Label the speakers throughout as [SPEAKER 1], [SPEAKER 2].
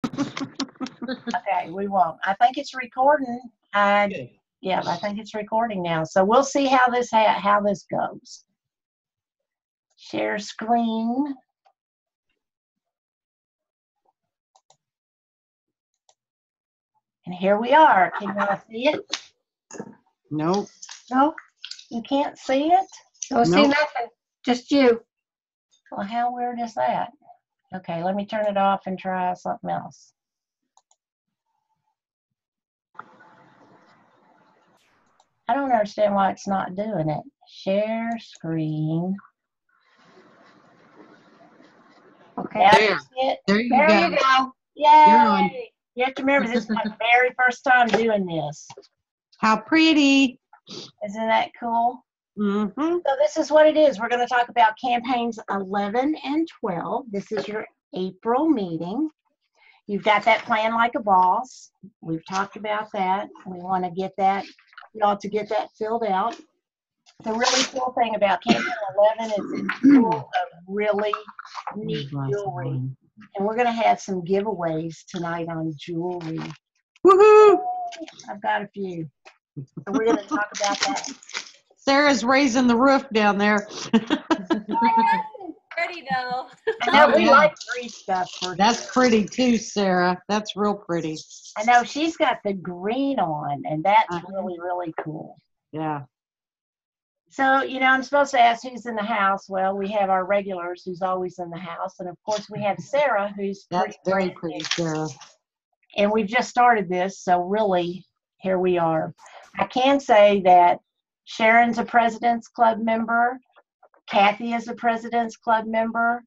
[SPEAKER 1] Okay, we won't. I think it's recording. Yeah, I think it's recording now. So we'll see how this goes. Share screen. And here we are. Can you all see it?
[SPEAKER 2] Nope.
[SPEAKER 1] No, you can't see it?
[SPEAKER 3] Don't see nothing. Just you.
[SPEAKER 1] Well, how weird is that? Okay, let me turn it off and try something else. I don't understand why it's not doing it. Share screen.
[SPEAKER 3] Okay.
[SPEAKER 2] There you
[SPEAKER 3] There
[SPEAKER 2] go.
[SPEAKER 3] you go.
[SPEAKER 1] Yay! You have to remember, this is my very first time doing this.
[SPEAKER 2] How pretty.
[SPEAKER 1] Isn't that cool?
[SPEAKER 2] Mm-hmm.
[SPEAKER 1] So this is what it is. We're going to talk about campaigns 11 and 12. This is your April meeting. You've got that plan like a boss. We've talked about that. We want to get that, y'all to get that filled out. The really cool thing about campaign 11 is it's full of really neat jewelry. And we're going to have some giveaways tonight on jewelry.
[SPEAKER 2] Woohoo!
[SPEAKER 1] I've got a few. So we're going to talk about that.
[SPEAKER 2] Sarah's raising the roof down there.
[SPEAKER 4] Pretty though.
[SPEAKER 1] I know we
[SPEAKER 2] yeah.
[SPEAKER 1] like free stuff.
[SPEAKER 2] That's pretty too, Sarah. That's real pretty.
[SPEAKER 1] I know she's got the green on, and that's really, really cool.
[SPEAKER 2] Yeah.
[SPEAKER 1] So, you know, I'm supposed to ask who's in the house. Well, we have our regulars who's always in the house. And, of course, we have Sarah, who's
[SPEAKER 2] That's very pretty, Sarah.
[SPEAKER 1] And we've just started this, so really, here we are. I can say that Sharon's a President's Club member. Kathy is a President's Club member.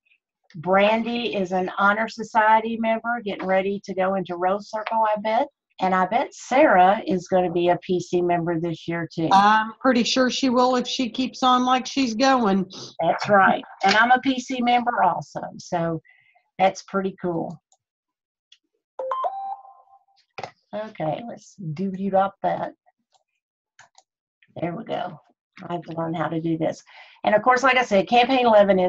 [SPEAKER 1] Brandy is an Honor Society member, getting ready to go into Rose Circle, I bet. And I bet Sarah is going to be a PC member this year, too.
[SPEAKER 2] I'm pretty sure she will if she keeps on like she's going.
[SPEAKER 1] That's right. And I'm a PC member also, so that's pretty cool. Okay, let's doody up that. There we go. I have to learn how to do this. And of course, like I said, campaign 11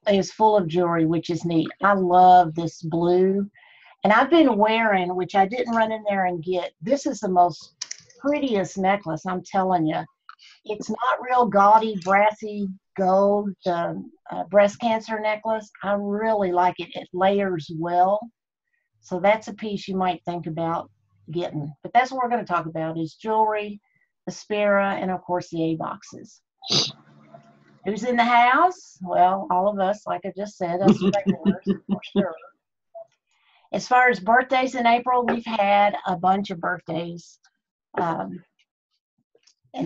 [SPEAKER 1] is full of jewelry, which is neat. I love this blue. And I've been wearing, which I didn't run in there and get, this is the most prettiest necklace, I'm telling you. It's not real gaudy, brassy gold breast cancer necklace. I really like it. It layers well. So that's a piece you might think about getting. But that's what we're going to talk about is jewelry, the Spira, and of course the A-boxes. Who's in the house? Well, all of us, like I just said, us regulars, for sure. As far as birthdays in April, we've had a bunch of birthdays in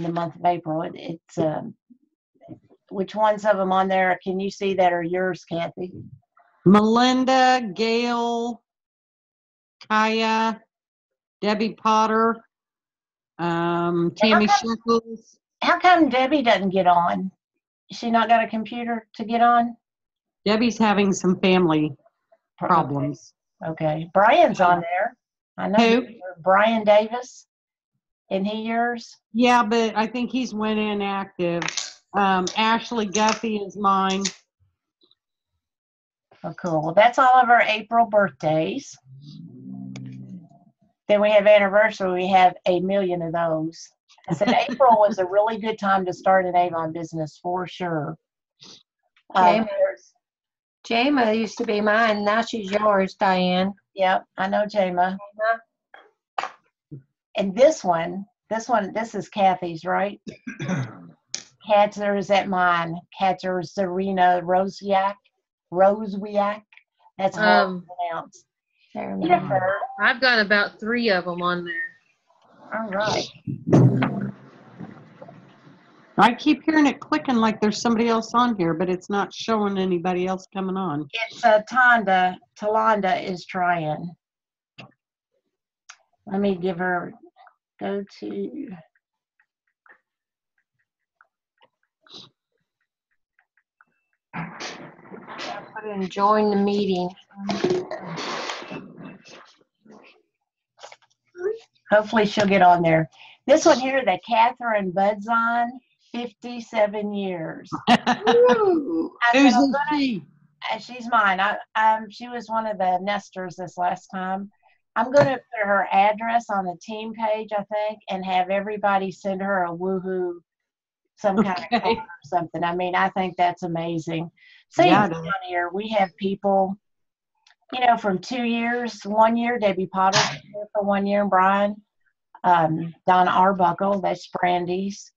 [SPEAKER 1] the month of April. It's which ones of them on there can you see that are yours, Kathy?
[SPEAKER 2] Melinda, Gail, Kaya, Debbie Potter, Tammy Shekels.
[SPEAKER 1] How come Debbie doesn't get on? Is she not got a computer to get on?
[SPEAKER 2] Debbie's having some family problems.
[SPEAKER 1] Okay. Brian's on there. I know.
[SPEAKER 2] Who?
[SPEAKER 1] Brian Davis. Isn't he yours?
[SPEAKER 2] Yeah, but I think he's went inactive. Ashley Guffey is mine.
[SPEAKER 1] Oh, cool. Well, that's all of our April birthdays. Then we have anniversary. We have 1 million of those. I said April was a really good time to start an Avon business for sure.
[SPEAKER 3] Jama used to be mine. Now she's yours, Diane.
[SPEAKER 1] Yep, I know Jama. And this is Kathy's, right? Katzer is at mine. Katzer Serena Rosewiak. That's hard to pronounce. Jennifer.
[SPEAKER 4] I've got about 3 of them on there.
[SPEAKER 1] All right.
[SPEAKER 2] I keep hearing it clicking like there's somebody else on here, but it's not showing anybody else coming on.
[SPEAKER 1] It's Talonda is trying. Let me give her, go to.
[SPEAKER 3] Put in join the meeting.
[SPEAKER 1] Hopefully she'll get on there. This one here that Catherine Bud's on, 57 years.
[SPEAKER 2] Who's she?
[SPEAKER 1] She's mine. She was one of the nesters this last time. I'm going to put her address on the team page, I think, and have everybody send her a woohoo, some kind of card or something. I mean, I think that's amazing. Same
[SPEAKER 2] Yeah,
[SPEAKER 1] thing down here. We have people, from 2 years. 1 year, Debbie Potter was here for 1 year, and Brian. Donna Arbuckle, that's Brandy's,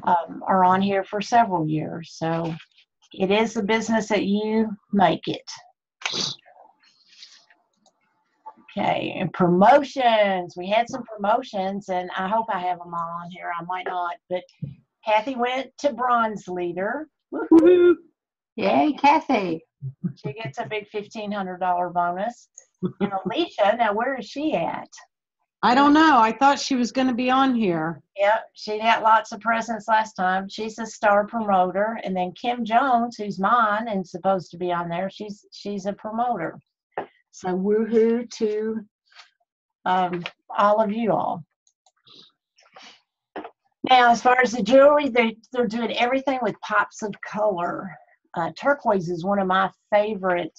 [SPEAKER 1] are on here for several years. So it is the business that you make it. Okay, and promotions. We had some promotions, and I hope I have them all on here. I might not, but Kathy went to bronze leader.
[SPEAKER 2] Woohoo.
[SPEAKER 3] Yay, Kathy.
[SPEAKER 1] She gets a big $1,500 bonus. And Alicia, now where is she at?
[SPEAKER 2] I don't know. I thought she was going to be on here.
[SPEAKER 1] Yep, she got lots of presents last time. She's a star promoter. And then Kim Jones, who's mine and supposed to be on there, she's a promoter. So woohoo to all of you all. Now, as far as the jewelry, they're doing everything with pops of color. Turquoise is one of my favorite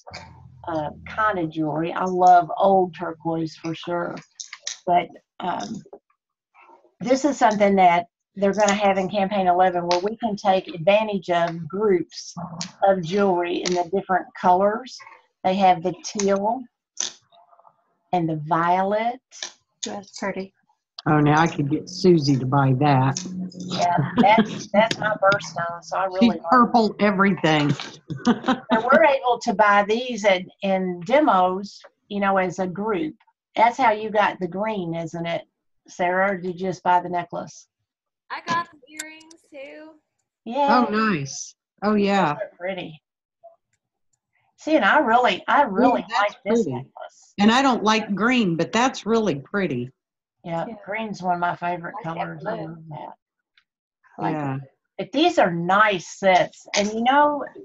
[SPEAKER 1] kind of jewelry. I love old turquoise for sure. But this is something that they're going to have in Campaign 11 where we can take advantage of groups of jewelry in the different colors. They have the teal and the violet.
[SPEAKER 3] That's pretty.
[SPEAKER 2] Oh, now I could get Susie to buy that.
[SPEAKER 1] Yeah, that's my birthstone, so I
[SPEAKER 2] She's
[SPEAKER 1] really like
[SPEAKER 2] purple everything.
[SPEAKER 1] it. And we're able to buy these in demos, as a group. That's how you got the green, isn't it, Sarah? Or did you just buy the necklace?
[SPEAKER 5] I got the earrings too.
[SPEAKER 1] Yeah.
[SPEAKER 2] Oh, nice. Oh, yeah.
[SPEAKER 1] Those are pretty. See, and I really
[SPEAKER 2] that's
[SPEAKER 1] like this
[SPEAKER 2] pretty.
[SPEAKER 1] necklace.
[SPEAKER 2] And I don't like green, but that's really pretty.
[SPEAKER 1] Yeah,
[SPEAKER 3] Yeah.
[SPEAKER 1] green's one of my favorite
[SPEAKER 3] I like that
[SPEAKER 1] colors. I
[SPEAKER 3] blue.
[SPEAKER 1] love that.
[SPEAKER 3] I like
[SPEAKER 2] Yeah.
[SPEAKER 1] But these are nice sets. And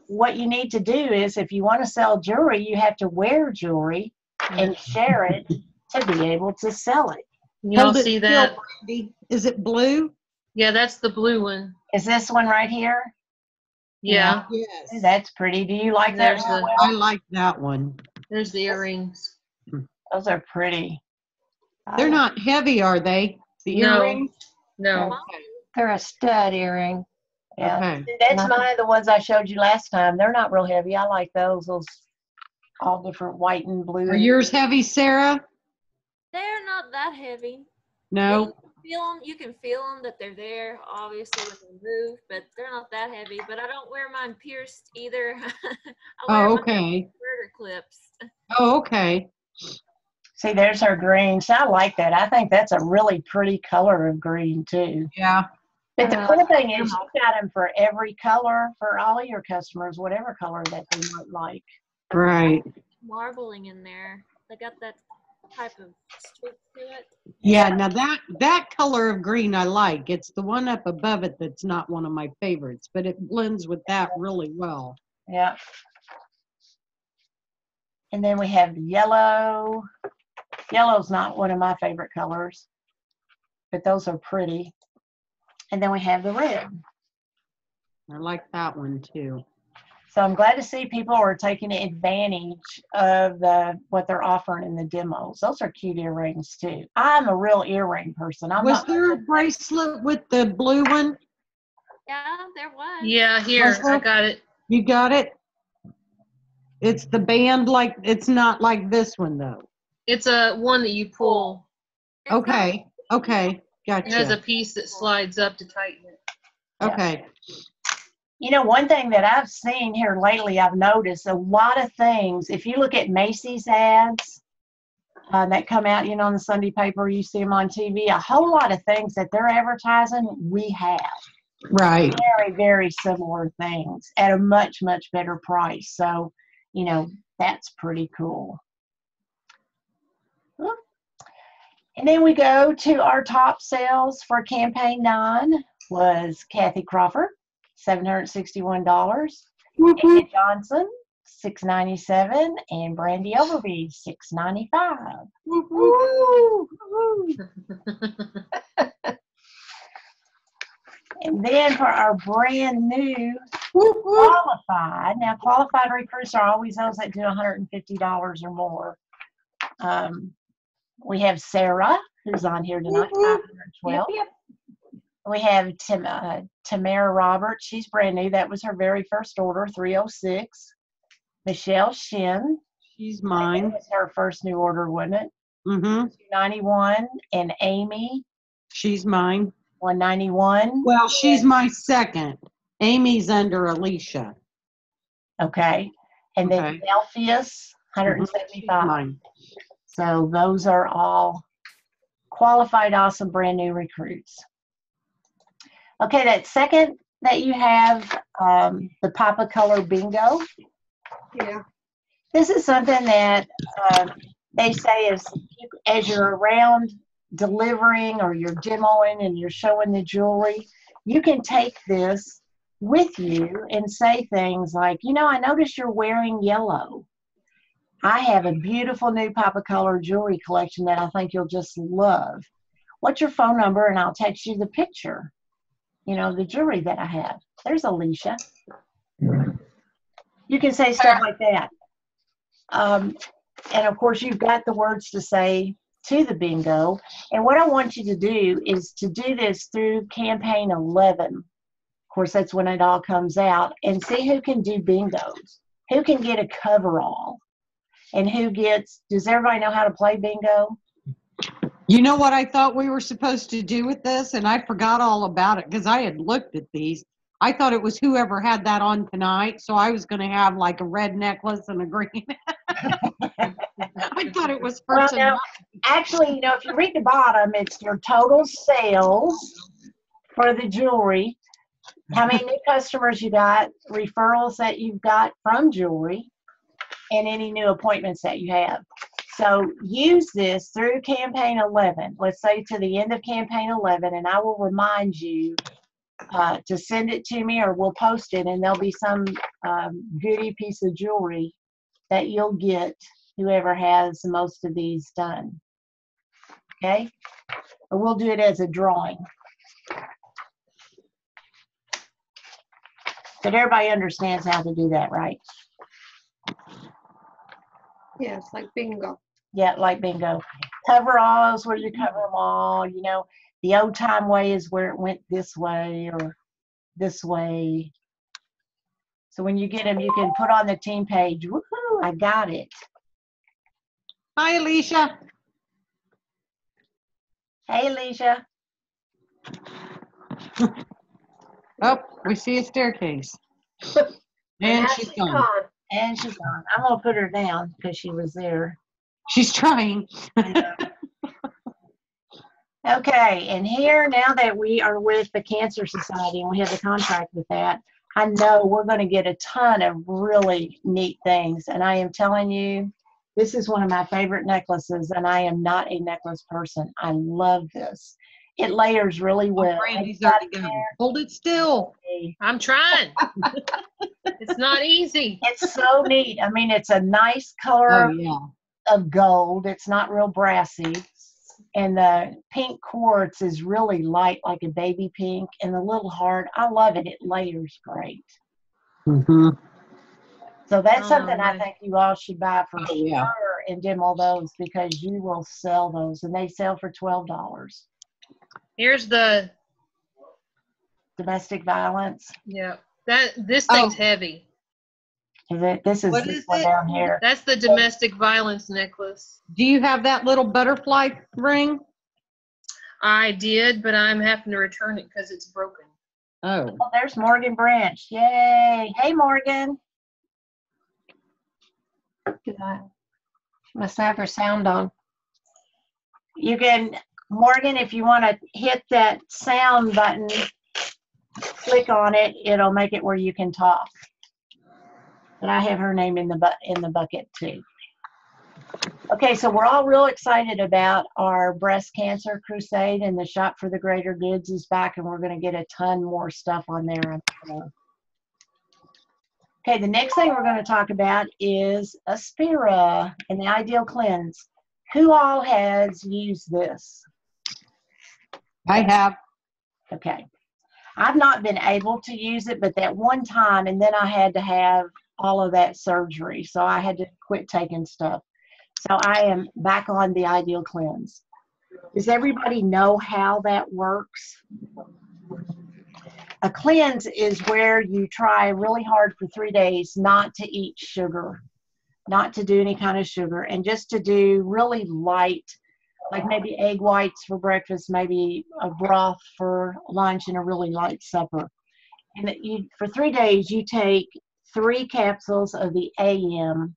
[SPEAKER 1] what you need to do is if you want to sell jewelry, you have to wear jewelry and share it to be able to sell it.
[SPEAKER 4] Y'all
[SPEAKER 2] Hold it
[SPEAKER 4] see
[SPEAKER 2] still,
[SPEAKER 4] that?
[SPEAKER 2] Brandy. Is it blue?
[SPEAKER 4] Yeah, that's the blue one.
[SPEAKER 1] Is this one right here?
[SPEAKER 4] Yeah,
[SPEAKER 2] Yes.
[SPEAKER 1] That's pretty. Do you like that?
[SPEAKER 4] There's
[SPEAKER 1] Real
[SPEAKER 4] the-
[SPEAKER 1] well?
[SPEAKER 2] I like that one.
[SPEAKER 4] there's the earrings.
[SPEAKER 1] Those are pretty.
[SPEAKER 2] They're not heavy, are they? The
[SPEAKER 4] No.
[SPEAKER 2] earrings?
[SPEAKER 4] No,
[SPEAKER 3] They're a stud earring.
[SPEAKER 1] Yeah.
[SPEAKER 2] Okay.
[SPEAKER 1] That's the ones I showed you last time. They're not real heavy. I like those all different white and blue.
[SPEAKER 2] Are yours heavy, Sarah?
[SPEAKER 5] They're not that heavy.
[SPEAKER 2] No?
[SPEAKER 5] You can feel them that they're there, obviously, when they move, but they're not that heavy. But I don't wear mine pierced either. I wear
[SPEAKER 2] Oh,
[SPEAKER 5] mine
[SPEAKER 2] okay.
[SPEAKER 5] murder clips.
[SPEAKER 2] Oh, okay.
[SPEAKER 1] See, there's her green. So I like that. I think that's a really pretty color of green too.
[SPEAKER 2] Yeah.
[SPEAKER 1] But the cool thing is you've got them for every color for all of your customers, whatever color that they might like.
[SPEAKER 2] Right.
[SPEAKER 5] Marbling in there. They got that type of streak to it.
[SPEAKER 2] Yeah, now that color of green I like. It's the one up above it that's not one of my favorites, but it blends with that really well.
[SPEAKER 1] Yeah. And then we have yellow. Yellow's not one of my favorite colors, but those are pretty. And then we have the red.
[SPEAKER 2] I like that one too.
[SPEAKER 1] So I'm glad to see people are taking advantage of what they're offering in the demos. Those are cute earrings too. I'm a real earring person.
[SPEAKER 2] Was there a bracelet with the blue one?
[SPEAKER 5] Yeah, there was.
[SPEAKER 4] yeah, here,
[SPEAKER 2] Was there?
[SPEAKER 4] I got it.
[SPEAKER 2] You got it? It's the band it's not like this one though.
[SPEAKER 4] It's a one that you pull.
[SPEAKER 5] It's not-
[SPEAKER 2] Okay. Okay.
[SPEAKER 4] It has a
[SPEAKER 2] Gotcha.
[SPEAKER 4] piece that slides up to tighten it.
[SPEAKER 2] Okay.
[SPEAKER 1] One thing that I've seen here lately, I've noticed a lot of things. If you look at Macy's ads that come out, on the Sunday paper, you see them on TV, a whole lot of things that they're advertising, we have.
[SPEAKER 2] Right.
[SPEAKER 1] Very, very similar things at a much, much better price. So, that's pretty cool. And then we go to our top sales for campaign 9 was Kathy Crawford, $761. Amy Johnson, $697, and Brandy Overby, $695. Woo! And then for our brand new qualified, now qualified recruits are always those that do $150 or more. We have Sarah, who's on here tonight, 512.
[SPEAKER 3] Yep.
[SPEAKER 1] We have Tamara Roberts. She's brand new. That was her very first order, 306. Michelle Shin.
[SPEAKER 2] She's
[SPEAKER 1] That
[SPEAKER 2] mine.
[SPEAKER 1] was her first new order, wasn't it?
[SPEAKER 2] Mm-hmm.
[SPEAKER 1] 291. And Amy,
[SPEAKER 2] She's mine.
[SPEAKER 1] 191.
[SPEAKER 2] Well, she's my second. Amy's under Alicia.
[SPEAKER 1] Okay. And then
[SPEAKER 2] Okay.
[SPEAKER 1] Delphius,
[SPEAKER 2] She's
[SPEAKER 1] 175.
[SPEAKER 2] mine.
[SPEAKER 1] So those are all qualified, awesome, brand new recruits. Okay, that second that you have, the Papa Color Bingo.
[SPEAKER 3] Yeah.
[SPEAKER 1] This is something that they say as you're around delivering or you're demoing and you're showing the jewelry, you can take this with you and say things like, you know, I noticed you're wearing yellow. I have a beautiful new Papa Color jewelry collection that I think you'll just love. What's your phone number? And I'll text you the picture, you know, the jewelry that I have. There's Alicia. You can say stuff like that. And of course, you've got the words to say to the bingo. And what I want you to do is to do this through campaign 11. Of course, that's when it all comes out. And see who can do bingos. Who can get a coverall. And who gets, does everybody know how to play bingo?
[SPEAKER 2] You know what I thought we were supposed to do with this? And I forgot all about it because I had looked at these. I thought it was whoever had that on tonight. So I was going to have like a red necklace and a green. I thought it was for
[SPEAKER 1] Well,
[SPEAKER 2] tonight.
[SPEAKER 1] no, actually, you know, if you read the bottom, it's your total sales for the jewelry, how many new customers you got, referrals that you've got from jewelry, and any new appointments that you have. So use this through campaign 11, let's say to the end of campaign 11, and I will remind you to send it to me, or we'll post it, and there'll be some goodie piece of jewelry that you'll get whoever has most of these done. Okay? Or we'll do it as a drawing. But everybody understands how to do that, right?
[SPEAKER 3] Yeah, it's like bingo.
[SPEAKER 1] Yeah, like bingo. Coveralls where you cover them all. You know, the old time way is where it went this way or this way. So when you get them, you can put on the team page, woohoo, I got it.
[SPEAKER 2] Hi, Alicia.
[SPEAKER 1] Hey, Alicia.
[SPEAKER 2] Oh, we see a staircase. And she's gone.
[SPEAKER 1] And she's gone. I'm going to put her down because she was there.
[SPEAKER 2] She's trying.
[SPEAKER 1] Okay, and here, now that we are with the Cancer Society and we have the contract with that, I know we're going to get a ton of really neat things. And I am telling you, this is one of my favorite necklaces, and I am not a necklace person. I love this. It layers really well.
[SPEAKER 2] Brandy's already gone. Hold it still.
[SPEAKER 4] I'm trying. It's not easy.
[SPEAKER 1] It's so neat. I mean, it's a nice color
[SPEAKER 2] Oh, yeah.
[SPEAKER 1] of gold. It's not real brassy. And the pink quartz is really light, like a baby pink, and the little heart. I love it. It layers great.
[SPEAKER 2] Mm-hmm.
[SPEAKER 1] So that's
[SPEAKER 4] Oh,
[SPEAKER 1] something I
[SPEAKER 4] nice.
[SPEAKER 1] think you all should buy for
[SPEAKER 2] Oh, yeah.
[SPEAKER 1] sure and demo those, because you will sell those, and they sell for $12.
[SPEAKER 4] Here's the,
[SPEAKER 1] Domestic violence.
[SPEAKER 4] yeah, this thing's heavy.
[SPEAKER 1] Is it? This is
[SPEAKER 2] What
[SPEAKER 1] this
[SPEAKER 2] is
[SPEAKER 1] one
[SPEAKER 2] it?
[SPEAKER 1] down here.
[SPEAKER 4] That's the domestic violence necklace.
[SPEAKER 2] Do you have that little butterfly ring?
[SPEAKER 4] I did, but I'm having to return it because it's broken.
[SPEAKER 2] Oh.
[SPEAKER 1] Oh, there's Morgan Branch. Yay. Hey, Morgan.
[SPEAKER 3] She must have her sound on.
[SPEAKER 1] You can, Morgan, if you want to hit that sound button, click on it. It'll make it where you can talk. But I have her name in the bucket too. Okay, so we're all real excited about our breast cancer crusade, and the Shop for the Greater Goods is back, and we're going to get a ton more stuff on there. Okay, the next thing we're going to talk about is Aspira and the Ideal Cleanse. Who all has used this?
[SPEAKER 2] I have.
[SPEAKER 1] Okay. I've not been able to use it, but that one time, and then I had to have all of that surgery. So I had to quit taking stuff. So I am back on the Ideal Cleanse. Does everybody know how that works? A cleanse is where you try really hard for 3 days not to eat sugar, not to do any kind of sugar, and just to do really light, like maybe egg whites for breakfast, maybe a broth for lunch, and a really light supper. And for 3 days, you take 3 capsules of the AM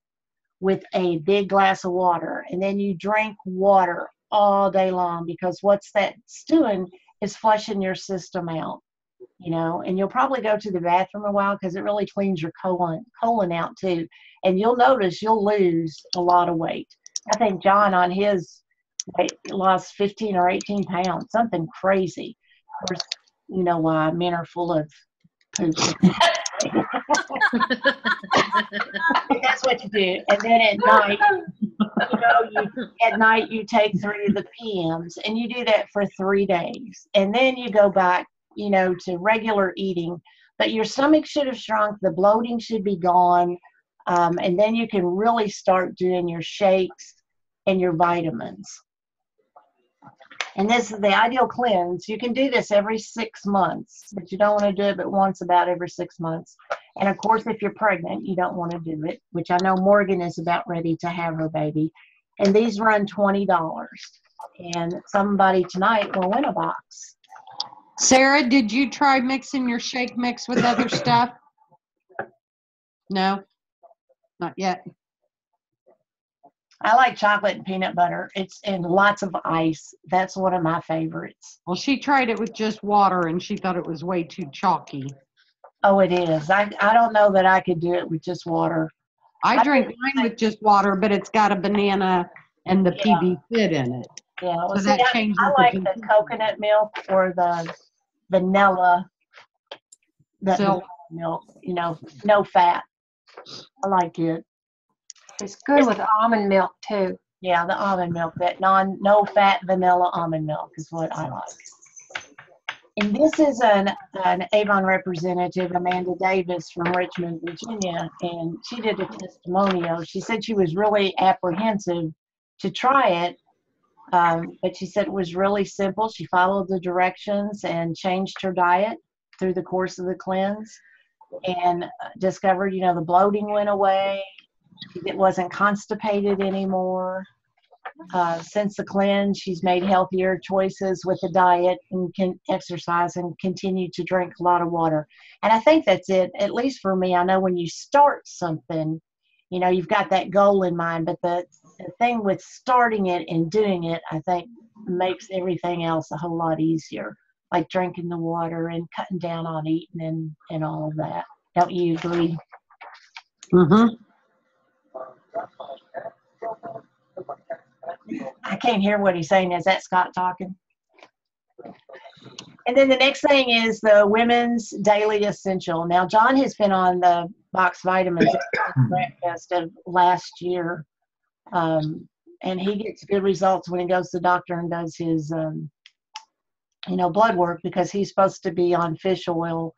[SPEAKER 1] with a big glass of water, and then you drink water all day long, because what's that's doing is flushing your system out, and you'll probably go to the bathroom a while because it really cleans your colon out too. And you'll notice you'll lose a lot of weight. I think John on his weight lost 15 or 18 pounds, something crazy. Of course, you know why men are full of poop. That's what you do. And then at night, at night you take 3 of the PMs, and you do that for 3 days. And then you go back, to regular eating. But your stomach should have shrunk, the bloating should be gone, and then you can really start doing your shakes and your vitamins. And this is the Ideal Cleanse. You can do this every 6 months, but you don't want to do it but once about every 6 months. And of course, if you're pregnant, you don't want to do it, which I know Morgan is about ready to have her baby. And these run $20. And somebody tonight will win a box.
[SPEAKER 2] Sarah, did you try mixing your shake mix with other stuff? No, not yet.
[SPEAKER 1] I like chocolate and peanut butter. It's in lots of ice. That's one of my favorites.
[SPEAKER 2] Well, she tried it with just water, and she thought it was way too chalky.
[SPEAKER 1] Oh, it is. I don't know that I could do it with just water.
[SPEAKER 2] I drink mine with just water, but it's got a banana and the PB fit in it.
[SPEAKER 1] Yeah, well,
[SPEAKER 2] So
[SPEAKER 1] see,
[SPEAKER 2] that changes
[SPEAKER 1] I like the coconut milk or the vanilla milk, no fat. I like it.
[SPEAKER 3] It's good with almond milk too.
[SPEAKER 1] Yeah, the almond milk, that no fat vanilla almond milk is what I like. And this is an Avon representative, Amanda Davis from Richmond, Virginia, and she did a testimonial. She said she was really apprehensive to try it, but she said it was really simple. She followed the directions and changed her diet through the course of the cleanse, and discovered, the bloating went away. It wasn't constipated anymore. Since the cleanse, she's made healthier choices with the diet and can exercise and continue to drink a lot of water. And I think that's it, at least for me. I know when you start something, you've got that goal in mind, but the thing with starting it and doing it, I think makes everything else a whole lot easier, like drinking the water and cutting down on eating and all of that. Don't you agree?
[SPEAKER 2] Mm-hmm.
[SPEAKER 1] I can't hear what he's saying. Is that Scott talking? And then the next thing is the Women's Daily Essential. Now, John has been on the box vitamins breakfast of last year, and he gets good results when he goes to the doctor and does his, blood work, because he's supposed to be on fish oil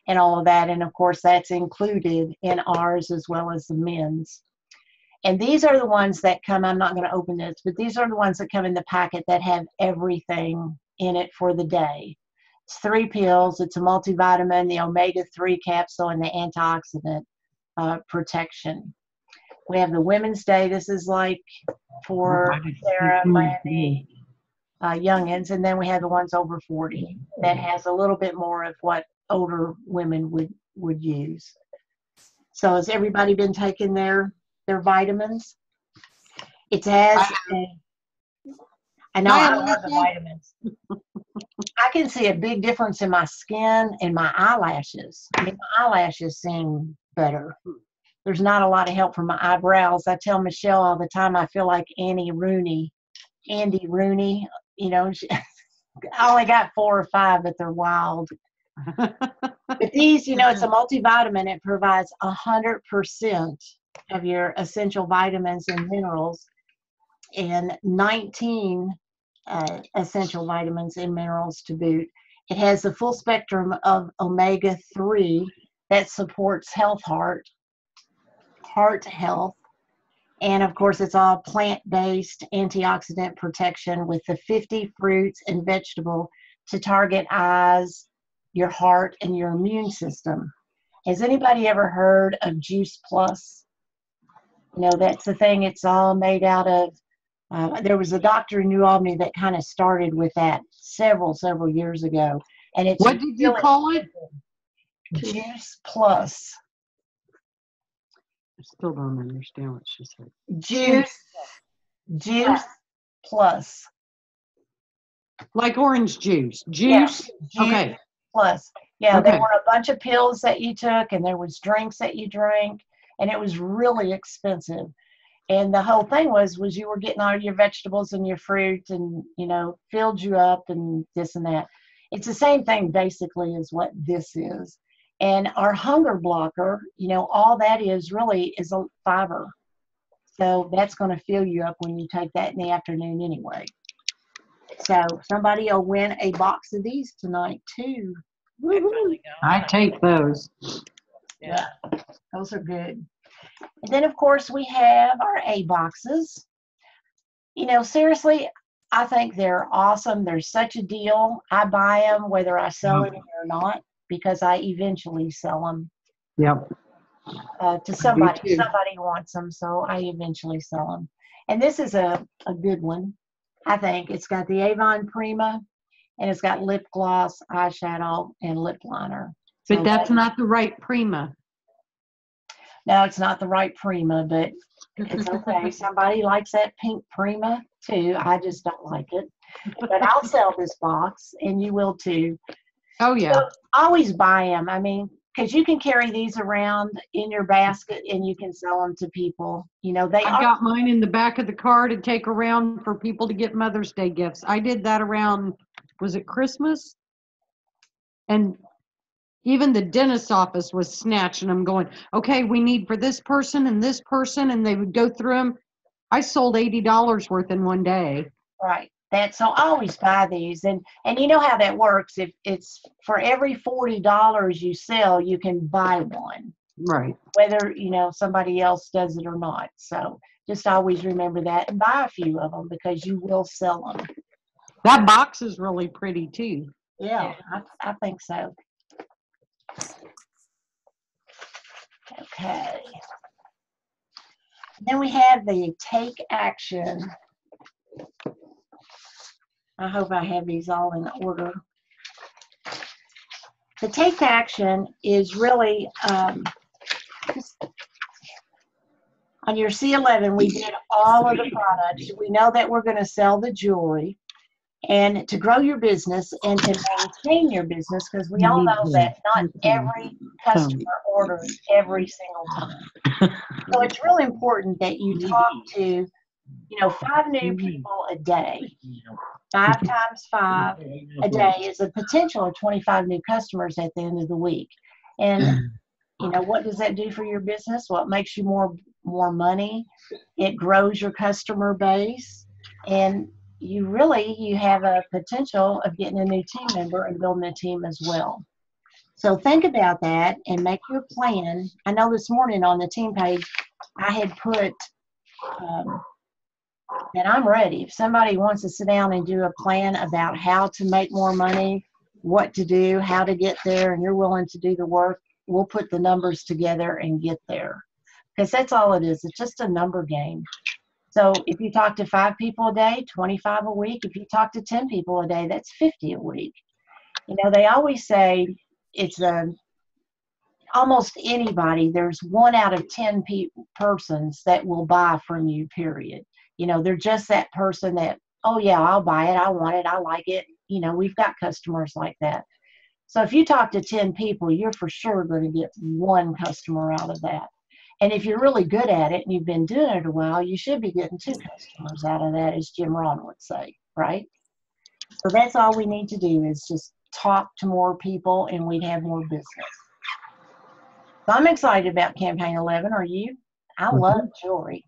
[SPEAKER 1] and all of that. And of course, that's included in ours as well as the men's. And these are the ones that come, I'm not going to open this, but these are the ones that come in the packet that have everything in it for the day. It's 3 pills. It's a multivitamin, the omega-3 capsule, and the antioxidant protection. We have the Women's Day. This is like for Sarah, Brandy, youngins. And then we have the ones over 40 that has a little bit more of what older women would use. So has everybody been taking their vitamins? It has. I know I love the vitamins. I can see a big difference in my skin and my eyelashes. I mean, my eyelashes seem better. There's not a lot of help for my eyebrows. I tell Michelle all the time, I feel like Andy Rooney. I only got 4 or 5, but they're wild. But these, it's a multivitamin. It provides 100% of your essential vitamins and minerals, and 19 essential vitamins and minerals to boot. It has the full spectrum of omega-3 that supports heart health. And of course, it's all plant-based antioxidant protection with the 50 fruits and vegetable to target eyes, your heart, and your immune system. Has anybody ever heard of Juice Plus? You know, that's the thing. It's all made out of, there was a doctor in New Albany that kind of started with that several years ago. And it's
[SPEAKER 2] What did you call it?
[SPEAKER 1] Juice Plus.
[SPEAKER 2] I still don't understand what she said.
[SPEAKER 1] Juice Plus.
[SPEAKER 2] Like orange juice. Juice?
[SPEAKER 1] Yeah,
[SPEAKER 2] Okay.
[SPEAKER 1] Plus. Yeah,
[SPEAKER 2] Okay.
[SPEAKER 1] there were a bunch of pills that you took, and there was drinks that you drank, and it was really expensive. And the whole thing was you were getting all your vegetables and your fruit and, you know, filled you up and this and that. It's the same thing basically as what this is. And our hunger blocker, you know, all that is really is a fiber. So that's going to fill you up when you take that in the afternoon anyway. So somebody will win a box of these tonight too. Woo-hoo.
[SPEAKER 2] I take those.
[SPEAKER 1] Yeah, those are good. And then, of course, we have our A boxes. You know, seriously, I think they're awesome. They're such a deal. I buy them whether I sell any or not because I eventually sell them
[SPEAKER 2] Yep.
[SPEAKER 1] to somebody.
[SPEAKER 2] too.
[SPEAKER 1] Somebody wants them, so I eventually sell them. And this is a good one, I think. It's got the Avon Prima, and it's got lip gloss, eyeshadow, and lip liner.
[SPEAKER 2] But
[SPEAKER 1] So
[SPEAKER 2] that's not the right Prima.
[SPEAKER 1] No, it's not the right Prima, but it's okay. Somebody likes that pink Prima too. I just don't like it. But I'll sell this box, and you will too.
[SPEAKER 2] Oh, yeah.
[SPEAKER 1] So always buy them. I mean, because you can carry these around in your basket, and you can sell them to people. You know, they
[SPEAKER 2] I've
[SPEAKER 1] are.
[SPEAKER 2] got mine in the back of the car to take around for people to get Mother's Day gifts. I did that around, was it Christmas? And even the dentist's office was snatching them going, okay, we need for this person, and they would go through them. I sold $80 worth in one day.
[SPEAKER 1] Right. So I always buy these, and you know how that works. If it's for every $40 you sell, you can buy one,
[SPEAKER 2] Right.
[SPEAKER 1] whether you know somebody else does it or not. So just always remember that and buy a few of them because you will sell them.
[SPEAKER 2] That box is really pretty too.
[SPEAKER 1] Yeah, I think so. Okay. Then we have the Take Action. I hope I have these all in order. The Take Action is really, just on your C11, we did all of the products. We know that we're going to sell the jewelry. And to grow your business and to maintain your business, because we all know that not every customer orders every single time. So it's really important that you talk to, you know, 5 new people a day. 5 times 5 a day is a potential of 25 new customers at the end of the week. And, you know, what does that do for your business? Well, it makes you more money. It grows your customer base. And you have a potential of getting a new team member and building a team as well. So think about that and make your plan. I know this morning on the team page, I had put that I'm ready. If somebody wants to sit down and do a plan about how to make more money, what to do, how to get there, and you're willing to do the work, we'll put the numbers together and get there. Because that's all it is. It's just a number game. So if you talk to 5 people a day, 25 a week. If you talk to 10 people a day, that's 50 a week. You know, they always say it's almost anybody. There's 1 out of 10 persons that will buy from you, period. You know, they're just that person that, oh yeah, I'll buy it. I want it. I like it. You know, we've got customers like that. So if you talk to 10 people, you're for sure going to get 1 customer out of that. And if you're really good at it and you've been doing it a while, you should be getting 2 customers out of that, as Jim Ron would say, right? So that's all we need to do is just talk to more people and we'd have more business. So I'm excited about Campaign 11. Are you? I love jewelry.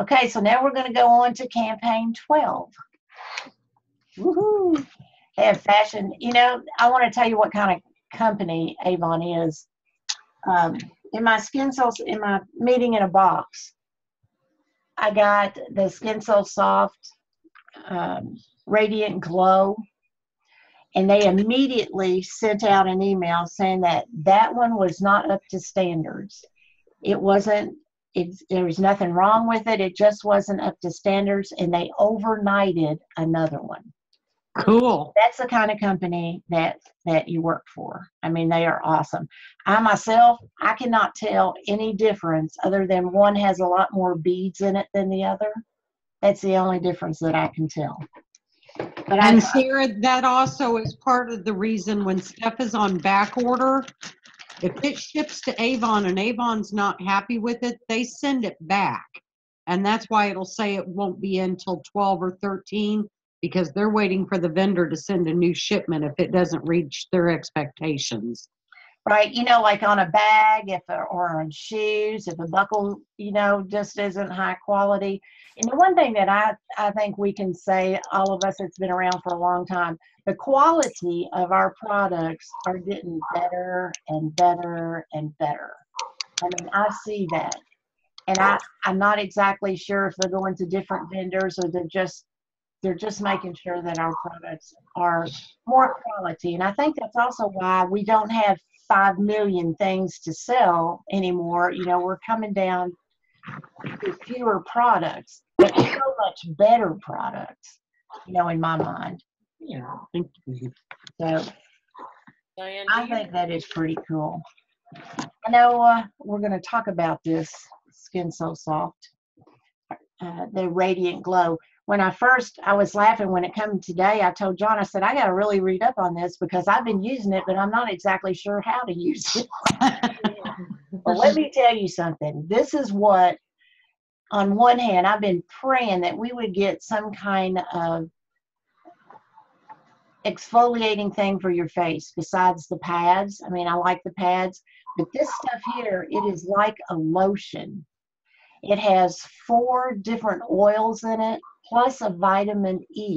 [SPEAKER 1] Okay, so now we're going to go on to Campaign 12. Woohoo! They have fashion. You know, I want to tell you what kind of company Avon is. In my Skin Cells, in my meeting in a box, I got the Skin So Soft Radiant Glow, and they immediately sent out an email saying that that one was not up to standards. It wasn't, there was nothing wrong with it. It just wasn't up to standards, and they overnighted another one.
[SPEAKER 2] Cool.
[SPEAKER 1] That's the kind of company that you work for. I mean, they are awesome. I myself, I cannot tell any difference other than one has a lot more beads in it than the other. That's the only difference that I can tell. But
[SPEAKER 2] And Sarah, that also is part of the reason when stuff is on back order, if it ships to Avon and Avon's not happy with it, they send it back. And that's why it'll say it won't be until 12 or 13, because they're waiting for the vendor to send a new shipment if it doesn't reach their expectations.
[SPEAKER 1] right, you know, like on a bag, or on shoes, if a buckle, you know, just isn't high quality. And the one thing that I think we can say, all of us that's been around for a long time, the quality of our products are getting better and better and better. I mean, I see that. And I'm not exactly sure if they're going to different vendors or they're just making sure that our products are more quality. And I think that's also why we don't have 5 million things to sell anymore. You know, we're coming down to fewer products, but so much better products, you know, in my mind.
[SPEAKER 2] Yeah, thank you.
[SPEAKER 1] So
[SPEAKER 5] Diane,
[SPEAKER 1] I think that is pretty cool. I know we're going to talk about this Skin So Soft, the Radiant Glow. When I was laughing when it came today. I told John, I said, I got to really read up on this because I've been using it, but I'm not exactly sure how to use it. But let me tell you something. This is what, on one hand, I've been praying that we would get some kind of exfoliating thing for your face besides the pads. I mean, I like the pads, but this stuff here, it is like a lotion. It has 4 different oils in it, plus a vitamin E.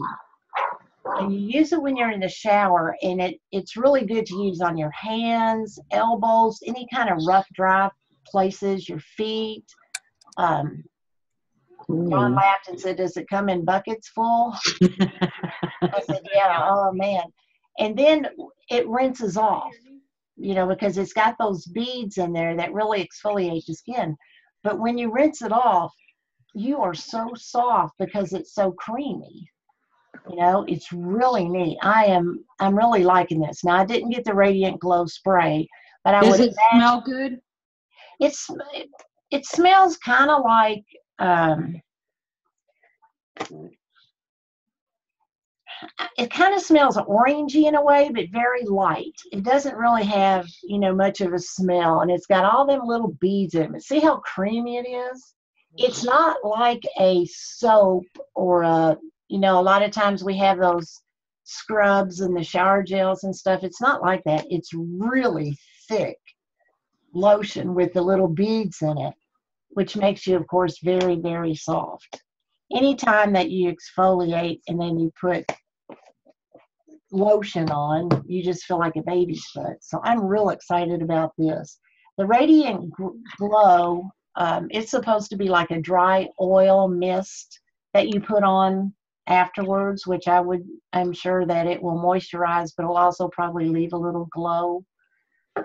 [SPEAKER 1] And you use it when you're in the shower, and it's really good to use on your hands, elbows, any kind of rough, dry places, your feet. John laughed and said, does it come in buckets full? I said, yeah, oh man. And then it rinses off, you know, because it's got those beads in there that really exfoliate the skin. But when you rinse it off, you are so soft because it's so creamy. You know, it's really neat. I'm really liking this. Now, I didn't get the Radiant Glow spray, but I
[SPEAKER 2] Does
[SPEAKER 1] would
[SPEAKER 2] it smell good?
[SPEAKER 1] It smells kind of like it kind of smells orangey in a way, but very light. It doesn't really have, you know, much of a smell, and it's got all them little beads in it. See how creamy it is? It's not like a soap or a, you know, a lot of times we have those scrubs and the shower gels and stuff. It's not like that. It's really thick lotion with the little beads in it, which makes you, of course, very, very soft. Anytime that you exfoliate and then you put lotion on, you just feel like a baby's foot. So I'm real excited about this. The Radiant Glow, it's supposed to be like a dry oil mist that you put on afterwards, which I'm sure that it will moisturize, but it'll also probably leave a little glow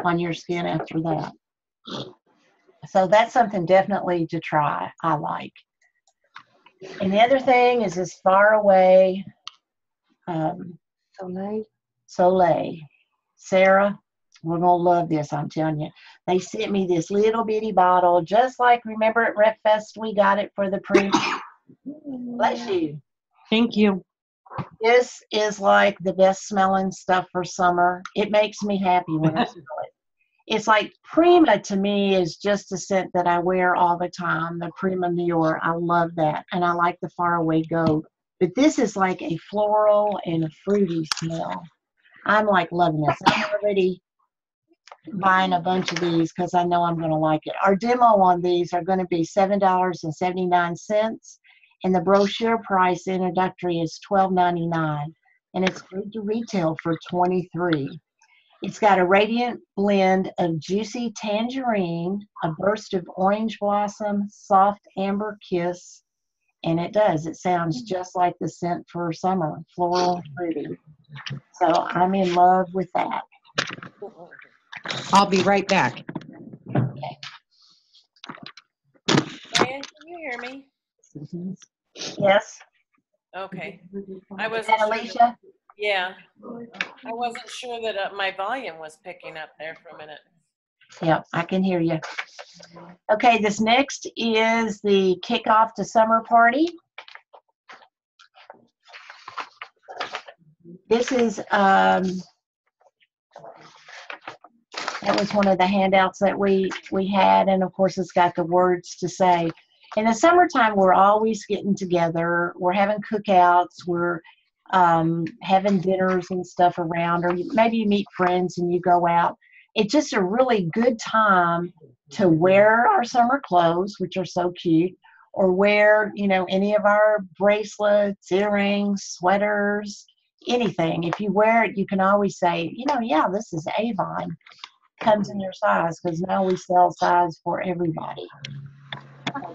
[SPEAKER 1] on your skin after that. So that's something definitely to try. I like. And the other thing is this Far Away Soleil. Sarah, we're going to love this, I'm telling you. They sent me this little bitty bottle, just like, remember at Rep Fest, we got it for the pre. Bless you.
[SPEAKER 2] Thank you.
[SPEAKER 1] This is like the best smelling stuff for summer. It makes me happy when I smell it. It's like Prima to me is just a scent that I wear all the time, the Prima Dior. I love that. And I like the Far Away Goat. But this is like a floral and a fruity smell. I'm like loving this. I'm already buying a bunch of these because I know I'm going to like it. Our demo on these are going to be $7.79. And the brochure price introductory is $12.99. and it's good to retail for $23. It's got a radiant blend of juicy tangerine, a burst of orange blossom, soft amber kiss, and it does. It sounds just like the scent for summer, floral and fruity. So I'm in love with that.
[SPEAKER 2] I'll be right back.
[SPEAKER 6] Diane, can you hear me?
[SPEAKER 1] Yes.
[SPEAKER 6] Okay. I
[SPEAKER 1] Is
[SPEAKER 6] wasn't
[SPEAKER 1] that
[SPEAKER 6] sure.
[SPEAKER 1] Alicia?
[SPEAKER 6] Yeah. I wasn't sure that my volume was picking up there for a minute.
[SPEAKER 1] Yeah, I can hear you. Okay, this next is the kickoff to summer party. This is, that was one of the handouts that we had, and of course it's got the words to say. In the summertime, we're always getting together. We're having cookouts. We're having dinners and stuff around, or maybe you meet friends and you go out. It's just a really good time to wear our summer clothes, which are so cute, or wear, you know, any of our bracelets, earrings, sweaters, anything. If you wear it, you can always say, you know, yeah, this is Avon. Comes in your size, because now we sell size for everybody.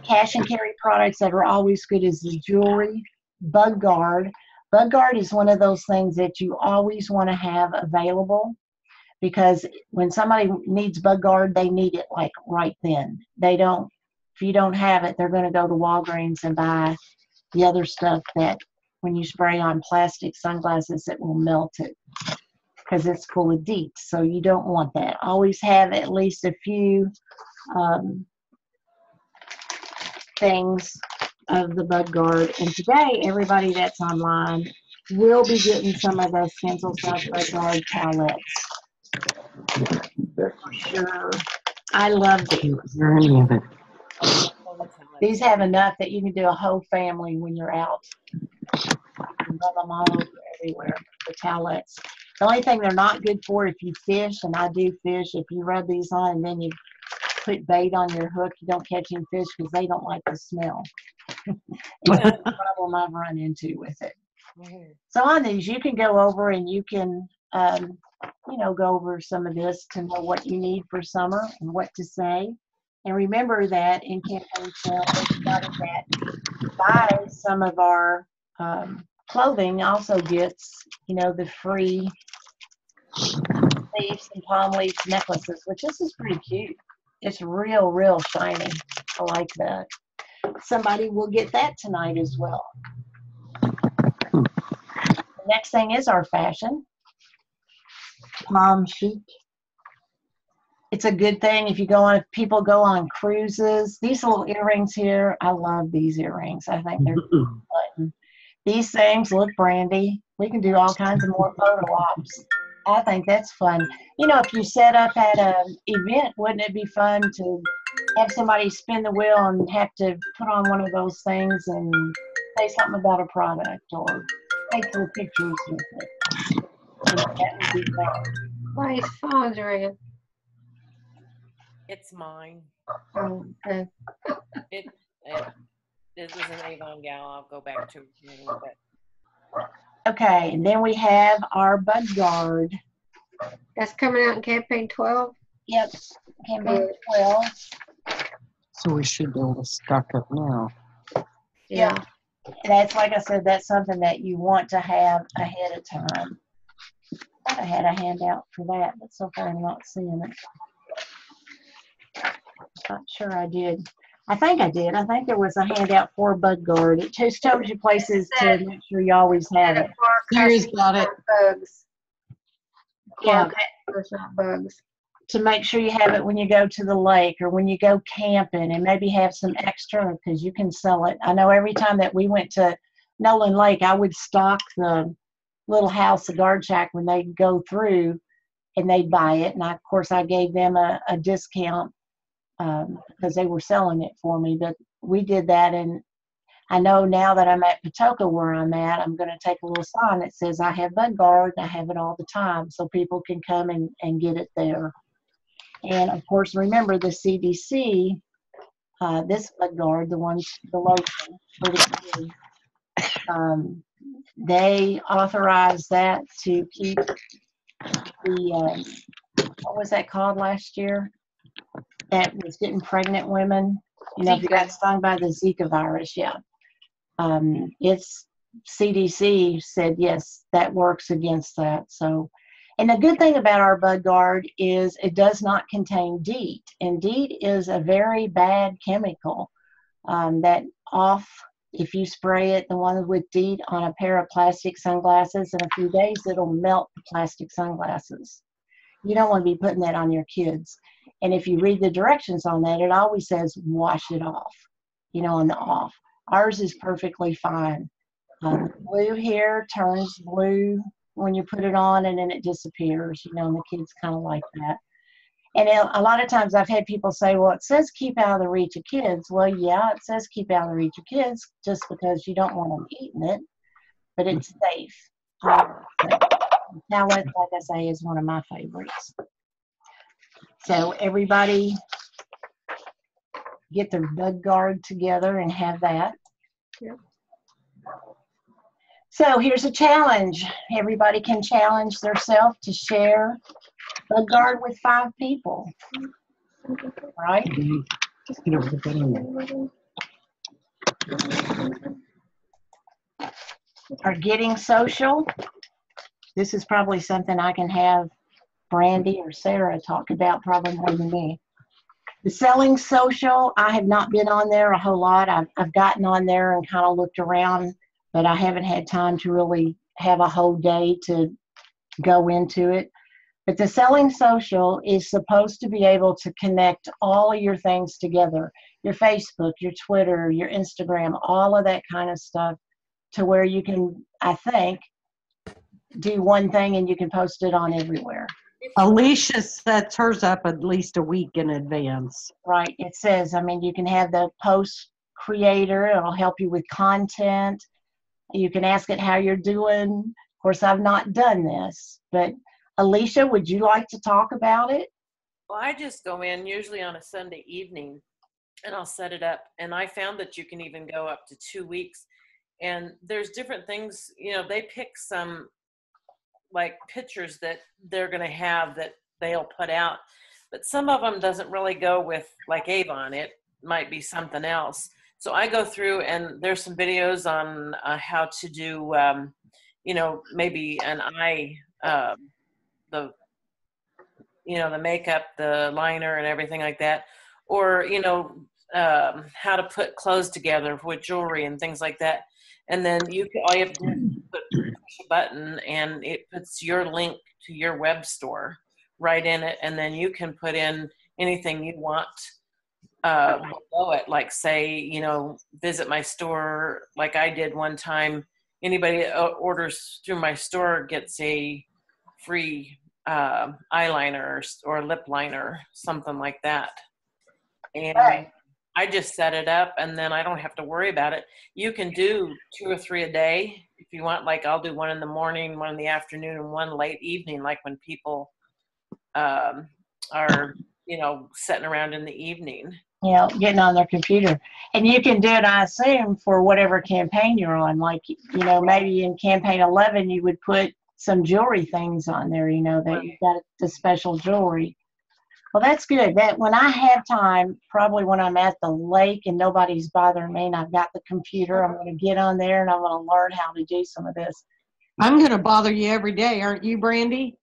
[SPEAKER 1] Cash and carry products that are always good is the jewelry, Bug Guard. Bug Guard is one of those things that you always want to have available, because when somebody needs Bug Guard, they need it like right then. They don't, if you don't have it, they're going to go to Walgreens and buy the other stuff that when you spray on plastic sunglasses, it will melt it because it's full of DEET. So you don't want that. Always have at least a few things of the Bug Guard. And today, everybody that's online will be getting some of the Stencil Stuff Bug Guard palettes. For sure. I love these. These have enough that you can do a whole family when you're out. You can rub them all over everywhere, the towelettes. The only thing they're not good for if you fish, and I do fish, if you rub these on and then you put bait on your hook, you don't catch any fish because they don't like the smell. It's a problem I've run into with it. So on these, you can go over and you can, you know, go over some of this to know what you need for summer and what to say. And remember that in campaign sale, everybody that buys some of our clothing also gets, you know, the free leaves and palm leaf necklaces, which this is pretty cute. It's real shiny. I like that. Somebody will get that tonight as well. The next thing is our fashion. Mom chic. It's a good thing if you go on, if people go on cruises. These little earrings here, I love these earrings. I think they're button. These things look brandy. We can do all kinds of more photo ops. I think that's fun. You know, if you set up at an event, wouldn't it be fun to have somebody spin the wheel and have to put on one of those things and say something about a product or take little pictures with it? And that would be fun.
[SPEAKER 3] Why is phone's ringing?
[SPEAKER 6] It's mine.
[SPEAKER 3] Oh, okay.
[SPEAKER 6] This is an Avon gal. I'll go back to in a little bit.
[SPEAKER 1] Okay, and then we have our Bug Guard.
[SPEAKER 3] That's coming out in campaign 12.
[SPEAKER 1] Yep, campaign 12.
[SPEAKER 2] So we should be able to stock up now.
[SPEAKER 3] Yeah.
[SPEAKER 1] And that's, like I said, that's something that you want to have ahead of time. I thought I had a handout for that, but so far I'm not seeing it. Not sure I did. I think I did. I think there was a handout for Bug Guard. It just tells you places to make sure you always have it.
[SPEAKER 2] Sarah's got it.
[SPEAKER 3] Bugs.
[SPEAKER 1] Yeah,
[SPEAKER 3] There's not bugs.
[SPEAKER 1] to make sure you have it when you go to the lake or when you go camping, and maybe have some extra because you can sell it. I know every time that we went to Nolan Lake, I would stock the little house, the guard shack, when they'd go through and they'd buy it. And of course, I gave them a discount because they were selling it for me. But we did that, and I know now that I'm at Patoka where I'm at, I'm going to take a little sign that says I have Bug Guard, and I have it all the time, so people can come and get it there. And of course, remember the CDC, this Bug Guard, the lotion for the kids, they authorized that to keep the, what was that called last year? That was getting pregnant women. You know, if you got
[SPEAKER 4] Zika.
[SPEAKER 1] stung by the Zika virus, yeah. It's CDC said, yes, that works against that. So, and the good thing about our Bud Guard is it does not contain DEET. And DEET is a very bad chemical that if you spray it, the one with DEET on a pair of plastic sunglasses, in a few days, it'll melt the plastic sunglasses. You don't want to be putting that on your kids. And if you read the directions on that, it always says wash it off, you know, on the off. Ours is perfectly fine. Blue here turns blue when you put it on, and then it disappears, you know, and the kids kind of like that. And a lot of times I've had people say, well, it says keep out of the reach of kids. Well, yeah, it says keep out of the reach of kids just because you don't want them eating it, but it's safe. Talent, like I say, is one of my favorites. So everybody get their Bud Guard together and have that.
[SPEAKER 4] Yep.
[SPEAKER 1] So here's a challenge. Everybody can challenge themselves to share Bud Guard with 5 people, right? Or getting social. This is probably something I can have Brandy or Sarah talk about probably more than me. The selling social, I have not been on there a whole lot. I've gotten on there and kind of looked around, but I haven't had time to really have a whole day to go into it. But the selling social is supposed to be able to connect all of your things together, your Facebook, your Twitter, your Instagram, all of that kind of stuff, to where you can, I think, do one thing and you can post it on everywhere.
[SPEAKER 2] Alicia sets hers up at least a week in advance.
[SPEAKER 1] Right. It says, I mean, you can have the post creator. It'll help you with content. You can ask it how you're doing. Of course, I've not done this, but Alicia, would you like to talk about it?
[SPEAKER 6] Well, I just go in usually on a Sunday evening and I'll set it up. And I found that you can even go up to 2 weeks. And there's different things, you know, they pick some like pictures that they're going to have that they'll put out. But some of them doesn't really go with like Avon. It might be something else. So I go through and there's some videos on how to do, you know, maybe an eye, the makeup, the liner and everything like that. Or, you know, how to put clothes together with jewelry and things like that. And then all you have to do is push a button and it puts your link to your web store right in it. And then you can put in anything you want below it. Like say, you know, visit my store like I did one time. Anybody orders through my store gets a free eyeliner or lip liner, something like that. And
[SPEAKER 1] Right.
[SPEAKER 6] I just set it up and then I don't have to worry about it. You can do 2 or 3 a day if you want. Like I'll do one in the morning, one in the afternoon, and one late evening, like when people are, you know, sitting around in the evening.
[SPEAKER 1] You know, getting on their computer. And you can do it, I assume, for whatever campaign you're on. Like, you know, maybe in campaign 11, you would put some jewelry things on there, you know, that you've got the special jewelry. Well, that's good. That when I have time, probably when I'm at the lake and nobody's bothering me and I've got the computer, I'm going to get on there and I'm going to learn how to do some of this.
[SPEAKER 2] I'm going to bother you every day, aren't you, Brandy?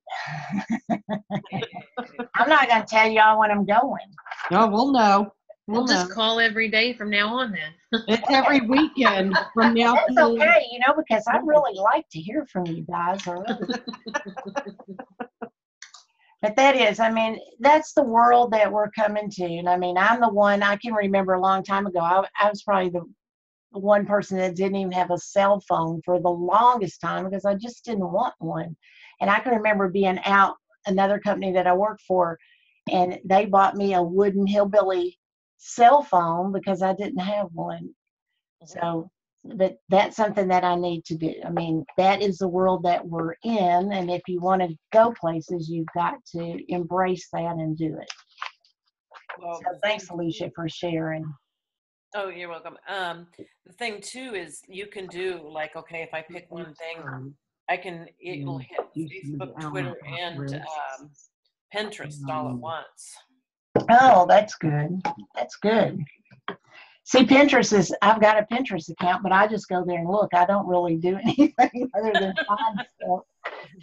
[SPEAKER 1] I'm not going to tell y'all when I'm going.
[SPEAKER 2] No, we'll know.
[SPEAKER 4] We'll
[SPEAKER 2] We'll
[SPEAKER 4] just
[SPEAKER 2] know.
[SPEAKER 4] call every day from now on then.
[SPEAKER 2] It's every weekend from now
[SPEAKER 1] That's
[SPEAKER 2] till.
[SPEAKER 1] okay, you know, because I really like to hear from you guys. I really. But that is, I mean, that's the world that we're coming to. And I mean, I'm the one, I can remember a long time ago, I was probably the one person that didn't even have a cell phone for the longest time because I just didn't want one. And I can remember being out another company that I worked for, and they bought me a wooden hillbilly cell phone because I didn't have one. So, but that's something that I need to do. I mean, that is the world that we're in. And if you want to go places, you've got to embrace that and do it.
[SPEAKER 6] Well,
[SPEAKER 1] So thanks, Alicia, for sharing.
[SPEAKER 6] Oh, you're welcome. The thing too is you can do like, okay, if I pick one thing, it'll hit Facebook, Twitter, and Pinterest all at once.
[SPEAKER 1] Oh, that's good. That's good. See, I've got a Pinterest account, but I just go there and look. I don't really do anything other than find stuff.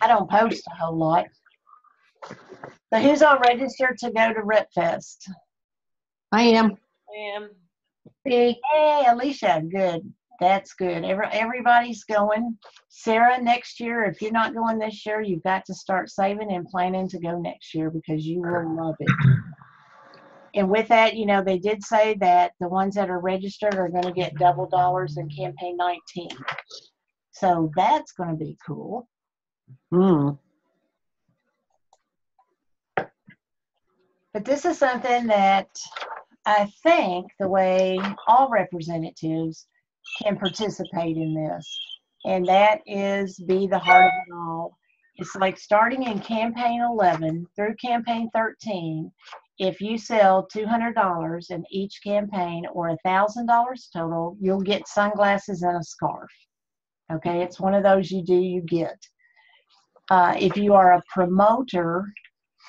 [SPEAKER 1] I don't post a whole lot. So who's all registered to go to Rip Fest?
[SPEAKER 2] I am.
[SPEAKER 6] And
[SPEAKER 3] Big.
[SPEAKER 1] Hey, Alicia, good. That's good. Everybody's going. Sarah, next year, if you're not going this year, you've got to start saving and planning to go next year because you will love it. And with that, you know, they did say that the ones that are registered are going to get double dollars in campaign 19. So that's going to be cool.
[SPEAKER 2] Hmm.
[SPEAKER 1] But this is something that I think the way all representatives can participate in this, and that is be the heart of it all. It's like starting in campaign 11 through campaign 13. If you sell $200 in each campaign or $1,000 total, you'll get sunglasses and a scarf. Okay, it's one of those you get. If you are a promoter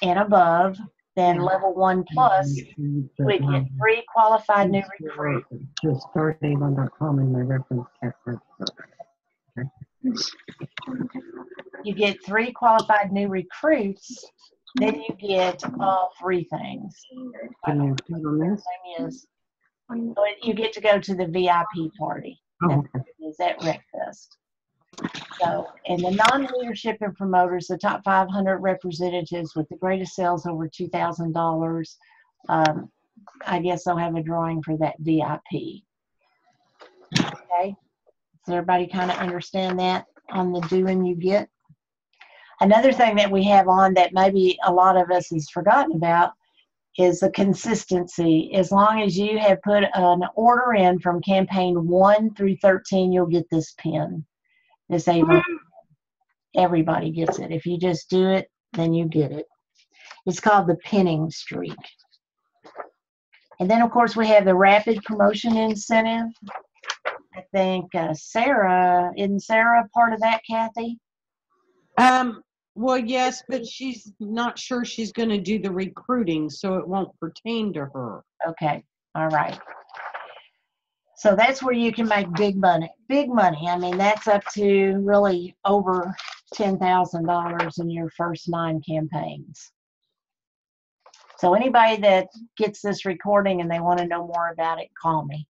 [SPEAKER 1] and above, then level 1 plus, you would get 3 qualified new recruits.
[SPEAKER 2] Just start C11-C12 in my reference checker.
[SPEAKER 1] You get 3 qualified new recruits, then you get all 3 things.
[SPEAKER 2] Can you put on this?
[SPEAKER 1] Thing is, you get to go to the VIP party.
[SPEAKER 2] Oh,
[SPEAKER 1] That is at Rec Fest. So, and the non-leadership and promoters, the top 500 representatives with the greatest sales over $2,000, I guess they'll have a drawing for that VIP. Okay, does everybody kind of understand that on the doing you get? Another thing that we have on that maybe a lot of us has forgotten about is the consistency. As long as you have put an order in from campaign 1 through 13, you'll get this pin. This Avon. Everybody gets it. If you just do it, then you get it. It's called the pinning streak. And then, of course, we have the rapid promotion incentive. I think isn't Sarah part of that, Kathy?
[SPEAKER 2] Well, yes, but she's not sure she's going to do the recruiting, so it won't pertain to her.
[SPEAKER 1] Okay, all right. So that's where you can make big money. Big money. I mean, that's up to really over $10,000 in your first 9 campaigns. So anybody that gets this recording and they want to know more about it, call me.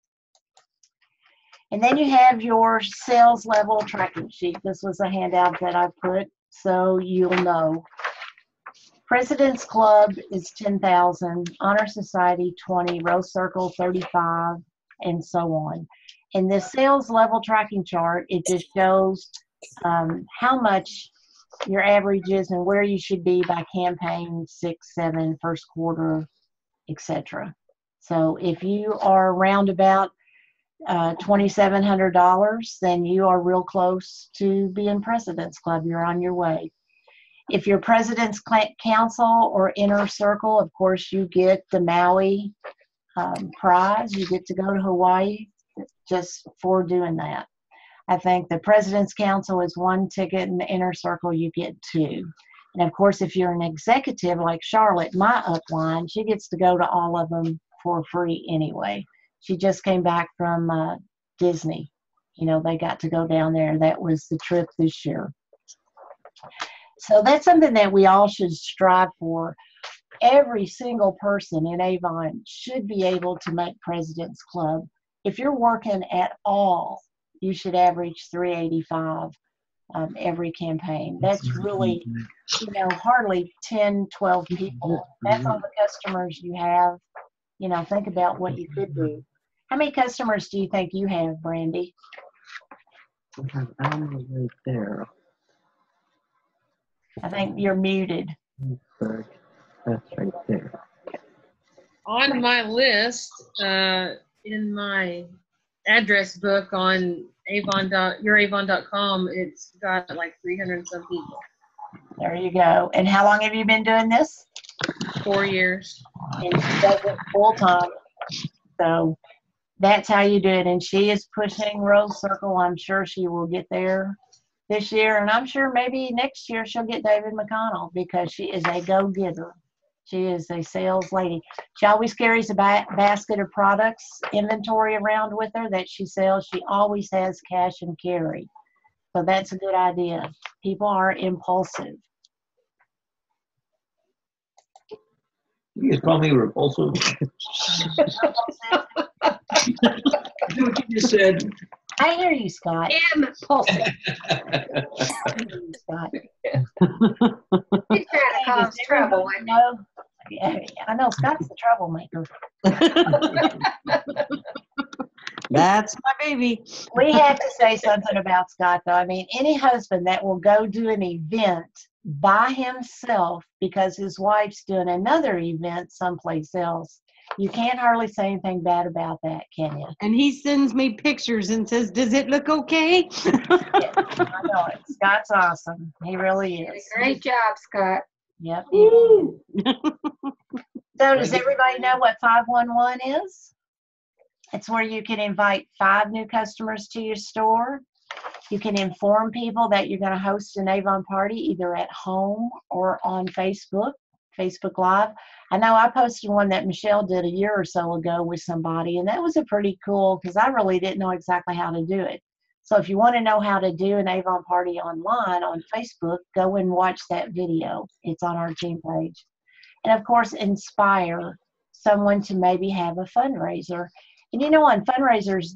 [SPEAKER 1] And then you have your sales level tracking sheet. This was a handout that I put so you'll know. President's Club is 10,000, Honor Society 20, Rose Circle 35, and so on. In this sales level tracking chart, it just shows how much your average is and where you should be by campaign 6, 7, first quarter, etc. So if you are around about $2,700, then you are real close to being President's Club. You're on your way. If you're President's Council or Inner Circle, of course, you get the Maui prize. You get to go to Hawaii just for doing that. I think the President's Council is 1 ticket, and the Inner Circle you get 2. And of course, if you're an executive like Charlotte, my upline, she gets to go to all of them for free anyway. She just came back from Disney. You know, they got to go down there. That was the trip this year. So that's something that we all should strive for. Every single person in Avon should be able to make President's Club. If you're working at all, you should average 385 every campaign. That's really, you know, hardly 10, 12 people. That's all the customers you have. You know, think about what you could do. How many customers do you think you have, Brandy?
[SPEAKER 2] I have Alma right there.
[SPEAKER 1] I think you're muted.
[SPEAKER 2] That's right there.
[SPEAKER 4] On my list, in my address book on youravon.com, it's got like 300 and some people.
[SPEAKER 1] There you go. And how long have you been doing this?
[SPEAKER 4] 4 years.
[SPEAKER 1] And she does it full time. So That's how you do it. And she is pushing Rose Circle. I'm sure she will get there this year. And I'm sure maybe next year she'll get David McConnell because she is a go-getter. She is a sales lady. She always carries a basket of products inventory around with her that she sells. She always has cash and carry. So that's a good idea. People are impulsive.
[SPEAKER 7] You just call me repulsive. Is that what you just said?
[SPEAKER 1] I hear you, Scott.
[SPEAKER 3] Impulsive.
[SPEAKER 1] I hear you, Scott.
[SPEAKER 3] He's trying to cause trouble. Isn't he?
[SPEAKER 1] No, yeah, I know Scott's the troublemaker.
[SPEAKER 2] That's my baby.
[SPEAKER 1] We have to say something about Scott, though. I mean, any husband that will go do an event by himself because his wife's doing another event someplace else, you can't hardly say anything bad about that, can you?
[SPEAKER 2] And he sends me pictures and says, "Does it look okay?"
[SPEAKER 1] Yeah, I know it. Scott's awesome. He really
[SPEAKER 3] Did a
[SPEAKER 1] is.
[SPEAKER 3] great job, Scott.
[SPEAKER 1] Yep. he really is. So does everybody know what 511 is? It's where you can invite 5 new customers to your store. You can inform people that you're going to host an Avon party either at home or on Facebook Live. I know I posted one that Michelle did a year or so ago with somebody, and that was a pretty cool because I really didn't know exactly how to do it. So if you want to know how to do an Avon party online on Facebook, go and watch that video. It's on our team page. And of course, inspire someone to maybe have a fundraiser. And you know, on fundraisers,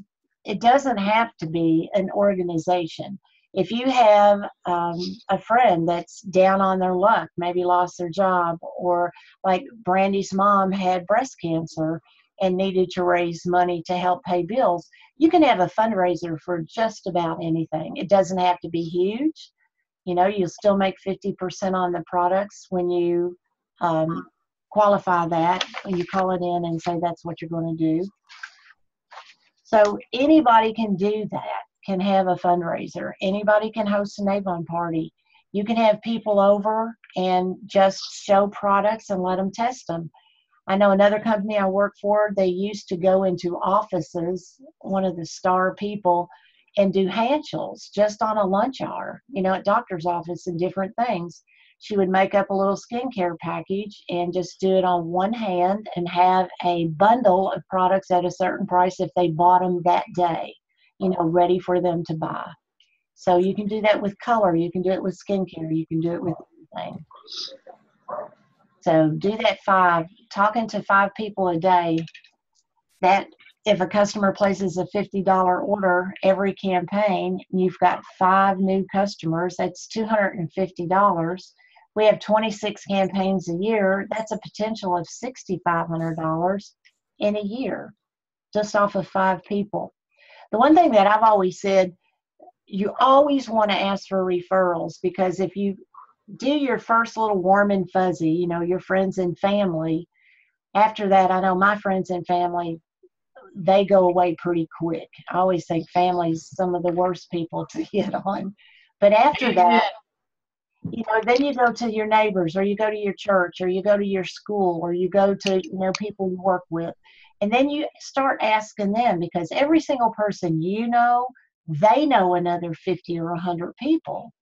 [SPEAKER 1] it doesn't have to be an organization. If you have a friend that's down on their luck, maybe lost their job, or like Brandy's mom had breast cancer and needed to raise money to help pay bills, you can have a fundraiser for just about anything. It doesn't have to be huge. You know, you'll still make 50% on the products when you qualify that, when you call it in and say that's what you're going to do. So anybody can do that, can have a fundraiser. Anybody can host an Avon party. You can have people over and just show products and let them test them. I know another company I work for, they used to go into offices, one of the star people, and do handles just on a lunch hour, you know, at doctor's office and different things. She would make up a little skincare package and just do it on one hand and have a bundle of products at a certain price if they bought them that day, you know, ready for them to buy. So you can do that with color. You can do it with skincare. You can do it with anything. So do that 5, talking to 5 people a day. That if a customer places a $50 order every campaign, you've got 5 new customers. That's $250. We have 26 campaigns a year. That's a potential of $6,500 in a year, just off of 5 people. The one thing that I've always said, you always want to ask for referrals, because if you do your first little warm and fuzzy, you know, your friends and family, after that, I know my friends and family, they go away pretty quick. I always think family's some of the worst people to hit on. But after that, you know, then you go to your neighbors, or you go to your church, or you go to your school, or you go to, you know, people you work with. And then you start asking them, because every single person you know, they know another 50 or 100 people.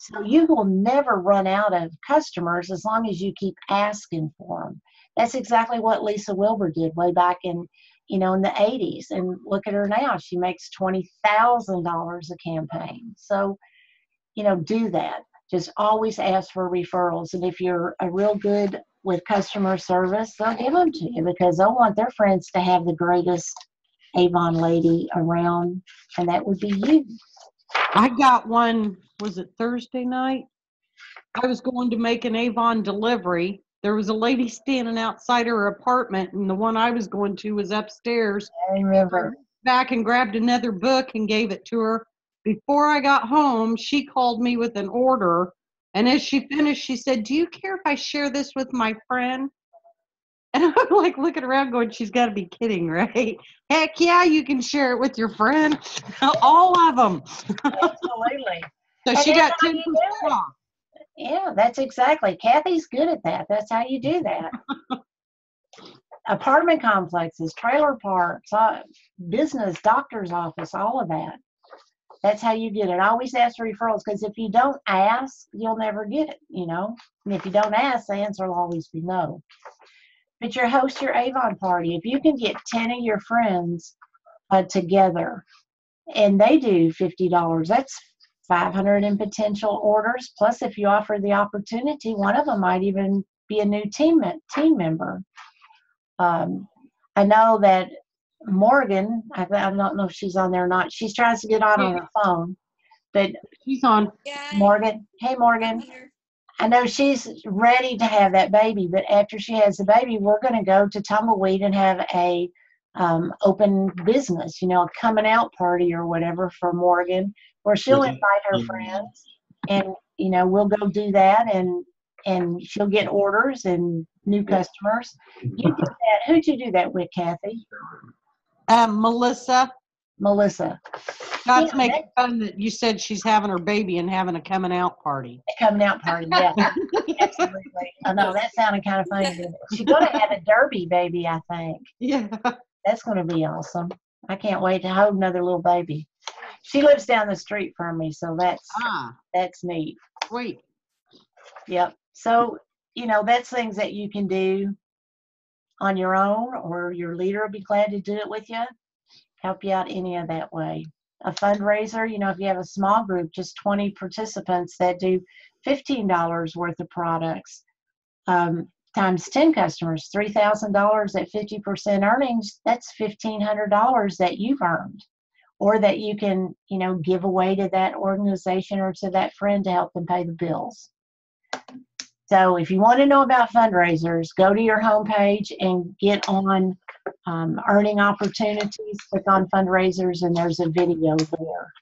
[SPEAKER 1] So you will never run out of customers as long as you keep asking for them. That's exactly what Lisa Wilbur did way back in, you know, in the 80s. And look at her now. She makes $20,000 a campaign. So, you know, do that. Just always ask for referrals. And if you're a real good with customer service, they'll give them to you, because they'll want their friends to have the greatest Avon lady around, and that would be you.
[SPEAKER 2] I got one, was it Thursday night? I was going to make an Avon delivery. There was a lady standing outside her apartment, and the one I was going to was upstairs.
[SPEAKER 1] I remember.
[SPEAKER 2] Back and grabbed another book and gave it to her. Before I got home, she called me with an order, and as she finished, she said, "Do you care if I share this with my friend?" And I'm like looking around going, she's got to be kidding, right? Heck yeah, you can share it with your friend. All of them.
[SPEAKER 1] Absolutely.
[SPEAKER 2] So
[SPEAKER 1] And
[SPEAKER 2] she
[SPEAKER 1] that's
[SPEAKER 2] got
[SPEAKER 1] how
[SPEAKER 2] 10%
[SPEAKER 1] you do it.
[SPEAKER 2] off.
[SPEAKER 1] Yeah, that's exactly. Kathy's good at that. That's how you do that. apartment complexes, trailer parks, business, doctor's office, all of that. That's how you get it. I always ask for referrals because if you don't ask, you'll never get it, you know. And if you don't ask, the answer will always be no. But you host your Avon party. If you can get 10 of your friends together and they do $50, that's 500 in potential orders. Plus, if you offer the opportunity, one of them might even be a new team member. I know that Morgan, I don't know if she's on there or not. She tries to get on her phone, but
[SPEAKER 2] She's on.
[SPEAKER 1] Morgan, hey Morgan, I know she's ready to have that baby, but after she has the baby, we're going to go to Tumbleweed and have a open business, you know, a coming out party or whatever for Morgan, where she'll invite her friends, and you know, we'll go do that, and she'll get orders and new customers. You did that. Who'd you do that with, Kathy?
[SPEAKER 2] Melissa.
[SPEAKER 1] Melissa.
[SPEAKER 2] God's
[SPEAKER 1] Yeah,
[SPEAKER 2] making fun that you said she's having her baby and having a coming out party.
[SPEAKER 1] A coming out party, yeah. Absolutely. I know, that sounded kind of funny. Didn't it? She's going to have a derby baby, I think.
[SPEAKER 2] Yeah.
[SPEAKER 1] That's going to be awesome. I can't wait to hold another little baby. She lives down the street from me, so that's neat.
[SPEAKER 2] Sweet.
[SPEAKER 1] Yep. So, you know, that's things that you can do on your own, or your leader will be glad to do it with you, help you out any of that way. A fundraiser, you know, if you have a small group, just 20 participants that do $15 worth of products, times 10 customers, $3,000 at 50% earnings, that's $1,500 that you've earned, or that you can, you know, give away to that organization or to that friend to help them pay the bills. So if you want to know about fundraisers, go to your homepage and get on earning opportunities, click on fundraisers, and there's a video there.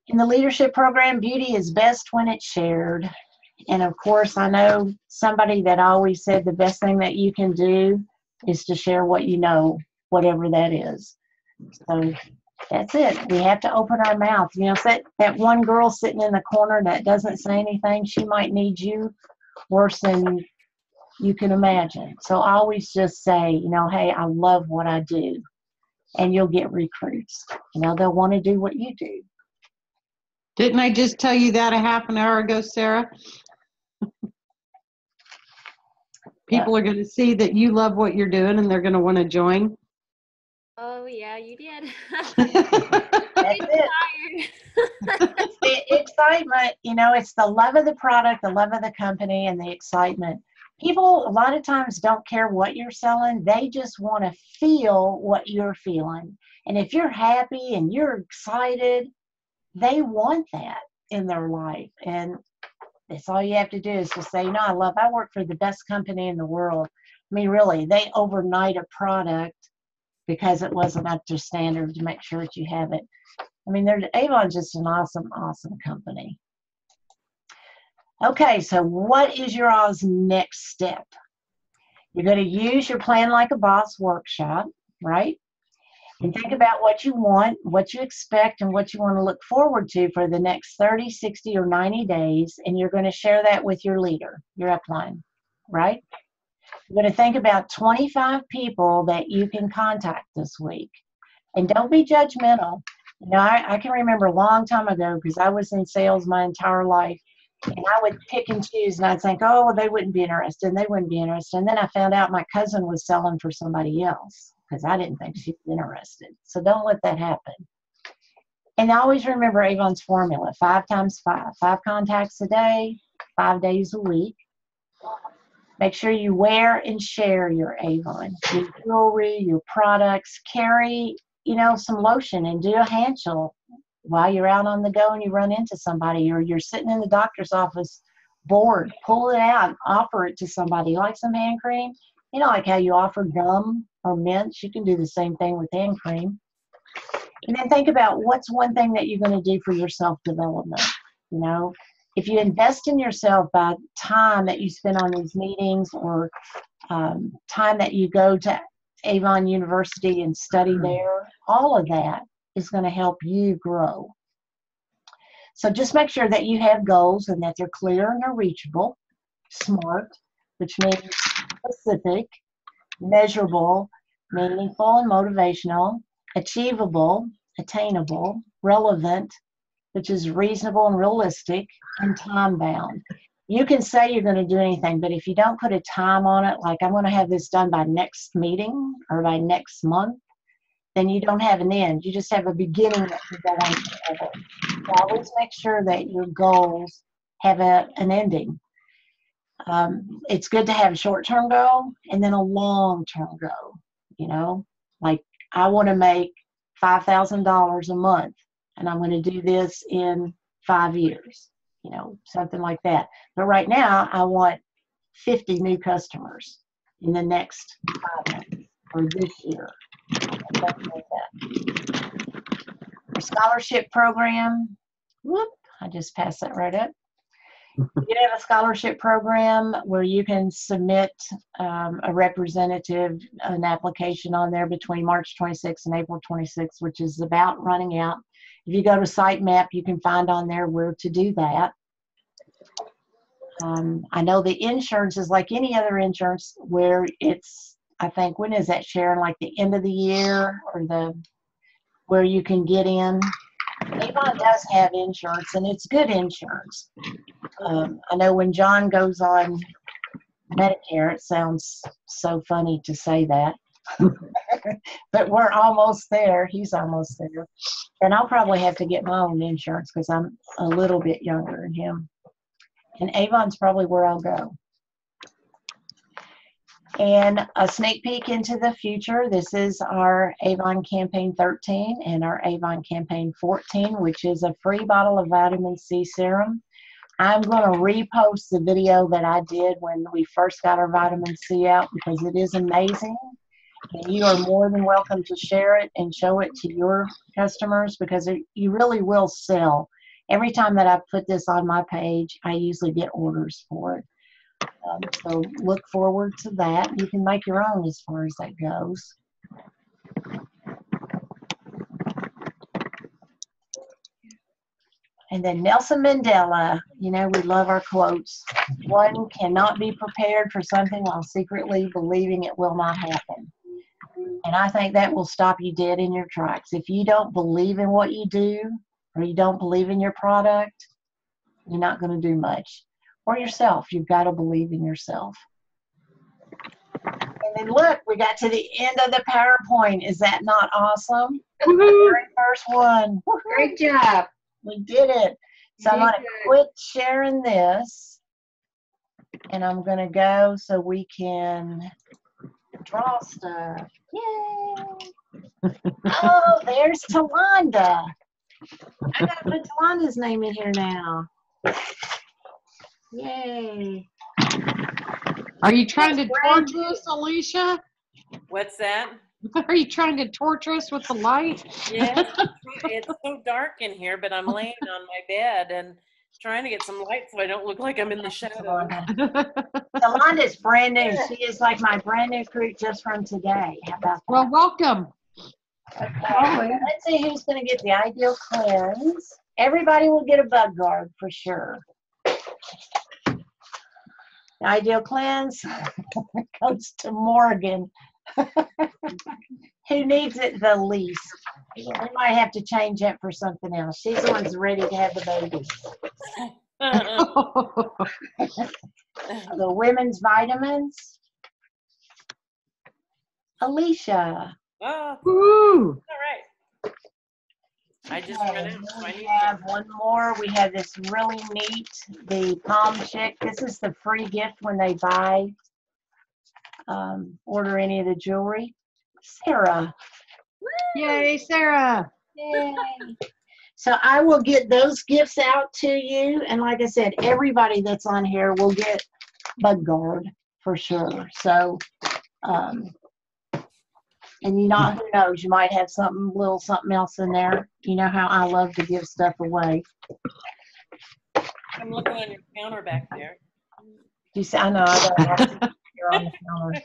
[SPEAKER 1] In the leadership program, beauty is best when it's shared. And of course, I know somebody that always said the best thing that you can do is to share what you know, whatever that is. So that's it. We have to open our mouth. You know, if that one girl sitting in the corner that doesn't say anything, she might need you worse than you can imagine. So I always just say, you know, hey, I love what I do. And you'll get recruits. You know, they'll want to do what you do.
[SPEAKER 2] Didn't I just tell you that a half an hour ago, Sarah? People are going to see that you love what you're doing and they're going to want to join.
[SPEAKER 5] Oh yeah, you did.
[SPEAKER 1] That's it. It's the excitement, you know, it's the love of the product, the love of the company, and the excitement. People a lot of times don't care what you're selling. They just want to feel what you're feeling. And if you're happy and you're excited, they want that in their life. And that's all you have to do is just say, you know, I work for the best company in the world. I mean, really, they overnight a product because it wasn't up to standard to make sure that you have it. I mean, Avon's just an awesome, awesome company. Okay, so what is your all's next step? You're going to use your Plan Like a Boss workshop, right? And think about what you want, what you expect, and what you want to look forward to for the next 30, 60, or 90 days. And you're going to share that with your leader, your upline, right? You're going to think about 25 people that you can contact this week. And don't be judgmental. You know, I can remember a long time ago, because I was in sales my entire life, and I would pick and choose, and I'd think, oh, well, they wouldn't be interested, and they wouldn't be interested. And then I found out my cousin was selling for somebody else, because I didn't think she was interested. So don't let that happen. And always remember Avon's formula, 5 times 5. 5 contacts a day, 5 days a week. Make sure you wear and share your Avon, your jewelry, your products. Carry, you know, some lotion and do a handshake while you're out on the go and you run into somebody, or you're sitting in the doctor's office bored. Pull it out, offer it to somebody. Like some hand cream? You know, like how you offer gum or mints, you can do the same thing with hand cream. And then think about what's one thing that you're going to do for your self-development. You know, if you invest in yourself by time that you spend on these meetings, or time that you go to Avon University and study there, all of that is going to help you grow. So just make sure that you have goals and that they're clear and they're reachable. SMART, which means specific, measurable, meaningful and motivational, achievable, attainable, relevant, which is reasonable and realistic, and time bound. You can say you're going to do anything, but if you don't put a time on it, like I'm going to have this done by next meeting or by next month, then you don't have an end. You just have a beginning that can go on forever. So always make sure that your goals have an ending. It's good to have a short-term goal and then a long-term goal. You know, like I want to make $5,000 a month, and I'm going to do this in 5 years. You know, something like that. But right now, I want 50 new customers in the next 5 months or this year. Something like that. Our scholarship program. Whoop! I just passed that right up. You have a scholarship program where you can submit a representative, an application on there between March 26th and April 26th, which is about running out. If you go to Sitemap, you can find on there where to do that. I know the insurance is like any other insurance where it's, I think, when is that, Sharon? Like the end of the year or where you can get in. Avon does have insurance, and it's good insurance. I know when John goes on Medicare, it sounds so funny to say that. But we're almost there. He's almost there. And I'll probably have to get my own insurance because I'm a little bit younger than him. And Avon's probably where I'll go. And a sneak peek into the future. This is our Avon Campaign 13 and our Avon Campaign 14, which is a free bottle of vitamin C serum. I'm going to repost the video that I did when we first got our vitamin C out because it is amazing. And you are more than welcome to share it and show it to your customers because you really will sell. Every time that I put this on my page, I usually get orders for it. So look forward to that. You can make your own as far as that goes. And then Nelson Mandela, you know, we love our quotes. One cannot be prepared for something while secretly believing it will not happen. And I think that will stop you dead in your tracks. If you don't believe in what you do or you don't believe in your product, you're not going to do much. Or yourself. You've got to believe in yourself. And then look, we got to the end of the PowerPoint. Is that not awesome? Very first one.
[SPEAKER 3] Great job.
[SPEAKER 1] We did it. So I'm going to quit sharing this. And I'm going to go so we can draw stuff. Yay! Oh, there's Tawanda. I got to put Tawanda's name in here now. Yay.
[SPEAKER 2] Are you trying to torture us, Alicia?
[SPEAKER 6] What's that?
[SPEAKER 2] Are you trying to torture us with the light?
[SPEAKER 6] Yeah, it's so dark in here, but I'm laying on my bed and trying to get some light so I don't look like I'm in the shadow.
[SPEAKER 1] Tawanda's brand new. She is like my brand new crew just from today. How about that?
[SPEAKER 2] Well, welcome.
[SPEAKER 1] Okay, let's see who's going to get the ideal cleanse. Everybody will get a bug guard for sure. The ideal cleanse goes to Morgan, who needs it the least. We might have to change it for something else. She's the one's ready to have the baby. The women's vitamins. Alicia.
[SPEAKER 6] Oh,
[SPEAKER 2] Woo!
[SPEAKER 6] all right. I just read it. So I
[SPEAKER 1] We
[SPEAKER 6] need
[SPEAKER 1] have one more. We have this really neat, the Palm Chick. This is the free gift when they buy, order any of the jewelry. Sarah.
[SPEAKER 2] Yay, Sarah.
[SPEAKER 1] Yay. So I will get those gifts out to you. And like I said, everybody that's on here will get Bug Guard for sure. So, and you know, who knows, you might have something, little something else in there. You know how I love to give stuff away.
[SPEAKER 6] I'm looking on your counter back there.
[SPEAKER 1] You see, I know, you're on the counter.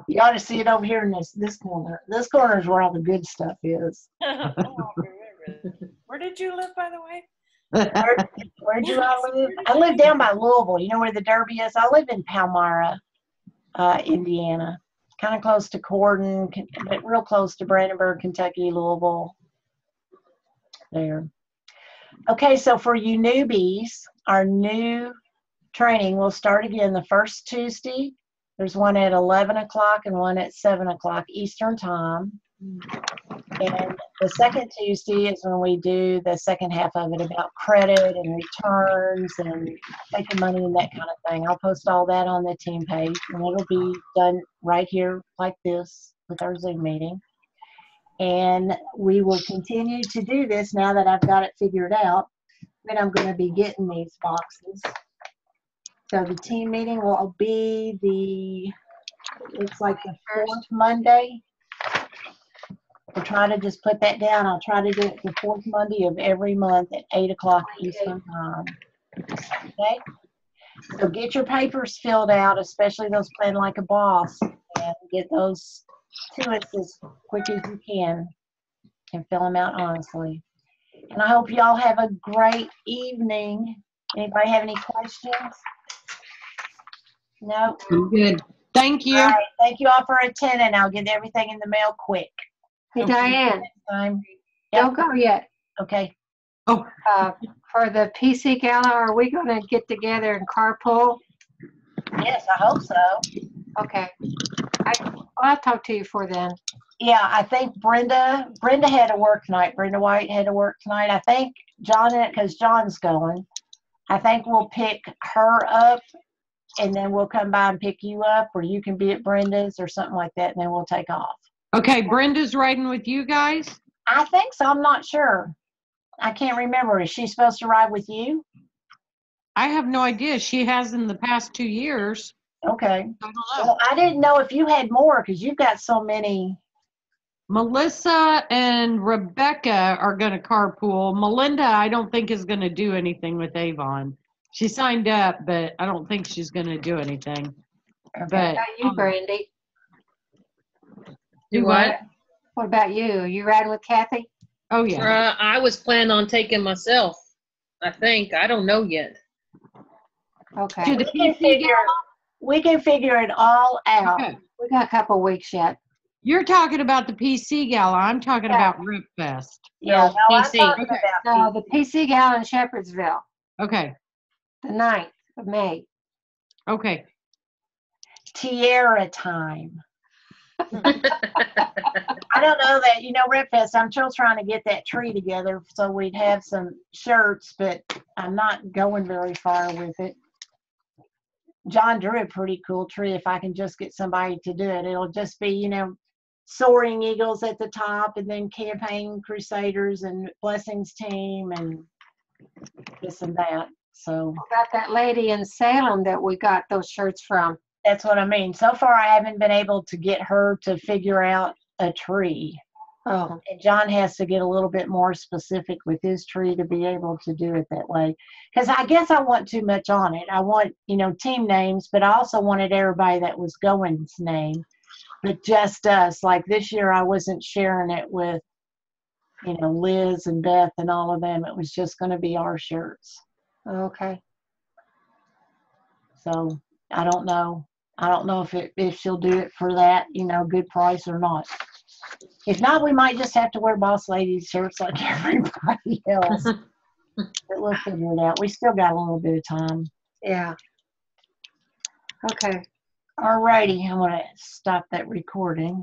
[SPEAKER 1] You ought to see it over here in this corner. This corner is where all the good stuff is.
[SPEAKER 6] Oh, I remember. Where did you live, by the way?
[SPEAKER 1] Where do I live? I live down by Louisville. You know where the Derby is? I live in Palmyra, Indiana. Kind of close to Corden, but real close to Brandenburg, Kentucky, Louisville. There. Okay, so for you newbies, our new training will start again the first Tuesday. There's one at 11 o'clock and one at 7 o'clock Eastern Time. And the second Tuesday is when we do the second half of it about credit and returns and taking money and that kind of thing. I'll post all that on the team page, and it'll be done right here like this with our Zoom meeting. And we will continue to do this now that I've got it figured out. Then I'm going to be getting these boxes. So the team meeting will be looks like the 4th Monday. We'll try to just put that down. I'll try to do it the 4th Monday of every month at 8 o'clock Eastern Time. Okay? So get your papers filled out, especially those playing like a boss, and get those to us as quick as you can and fill them out honestly. And I hope y'all have a great evening. Anybody have any questions? No?
[SPEAKER 2] I'm good. Thank you.
[SPEAKER 1] All right. Thank you all for attending. I'll get everything in the mail quick.
[SPEAKER 3] Hey, Diane,
[SPEAKER 1] Time.
[SPEAKER 3] don't go yet.
[SPEAKER 1] Okay.
[SPEAKER 3] For the PC Gala, are we going to get together and carpool?
[SPEAKER 1] Yes, I hope so.
[SPEAKER 3] Okay. I'll talk to you for then.
[SPEAKER 1] Yeah, I think Brenda had to work tonight. Brenda White had to work tonight. I think John, because John's going, I think we'll pick her up and then we'll come by and pick you up, or you can be at Brenda's or something like that, and then we'll take off.
[SPEAKER 2] Okay, Brenda's riding with you guys?
[SPEAKER 1] I think so. I'm not sure. I can't remember. Is she supposed to ride with you?
[SPEAKER 2] I have no idea. She has in the past 2 years.
[SPEAKER 1] Okay.
[SPEAKER 2] I don't know.
[SPEAKER 1] Well, I didn't know if you had more because you've got so many.
[SPEAKER 2] Melissa and Rebecca are going to carpool. Melinda, I don't think is going to do anything with Avon. She signed up, but I don't think she's going to do anything.
[SPEAKER 3] What
[SPEAKER 2] But
[SPEAKER 3] about you, Brandy?
[SPEAKER 4] Do what?
[SPEAKER 3] What about you? Are you riding with Kathy?
[SPEAKER 2] oh yeah,
[SPEAKER 4] I was planning on taking myself. I think. I don't know yet.
[SPEAKER 3] Okay.
[SPEAKER 2] to the PC Gala?
[SPEAKER 1] We can figure it all out.
[SPEAKER 2] Okay.
[SPEAKER 3] We got a couple weeks yet.
[SPEAKER 2] You're talking about the PC Gala. I'm talking about Rip Fest.
[SPEAKER 1] Yeah, no, I'm
[SPEAKER 4] PC.
[SPEAKER 1] talking
[SPEAKER 2] Okay.
[SPEAKER 1] about
[SPEAKER 3] No, the PC Gala in Shepherdsville,
[SPEAKER 2] Okay.
[SPEAKER 3] the 9th of May.
[SPEAKER 2] Okay.
[SPEAKER 1] Tierra time. I don't know that, Rip Fest, I'm still trying to get that tree together so we'd have some shirts, but I'm not going very far with it. John drew a pretty cool tree. If I can just get somebody to do it, it'll just be, soaring eagles at the top and then campaign crusaders and blessings team and this and that. So
[SPEAKER 3] What about that lady in Salem that we got those shirts from?
[SPEAKER 1] that's what I mean. So far, I haven't been able to get her to figure out a tree.
[SPEAKER 3] Oh,
[SPEAKER 1] And John has to get a little bit more specific with his tree to be able to do it that way. Because I guess I want too much on it. I want, team names, but I also wanted everybody that was going's name. But just us. Like this year, I wasn't sharing it with, Liz and Beth and all of them. It was just going to be our shirts.
[SPEAKER 3] okay.
[SPEAKER 1] So I don't know. I don't know if she'll do it for that, good price or not. If not, we might just have to wear Boss Lady shirts like everybody else. But we'll figure it out. We still got a little bit of time.
[SPEAKER 3] Yeah. Okay.
[SPEAKER 1] All righty. I'm going to stop that recording.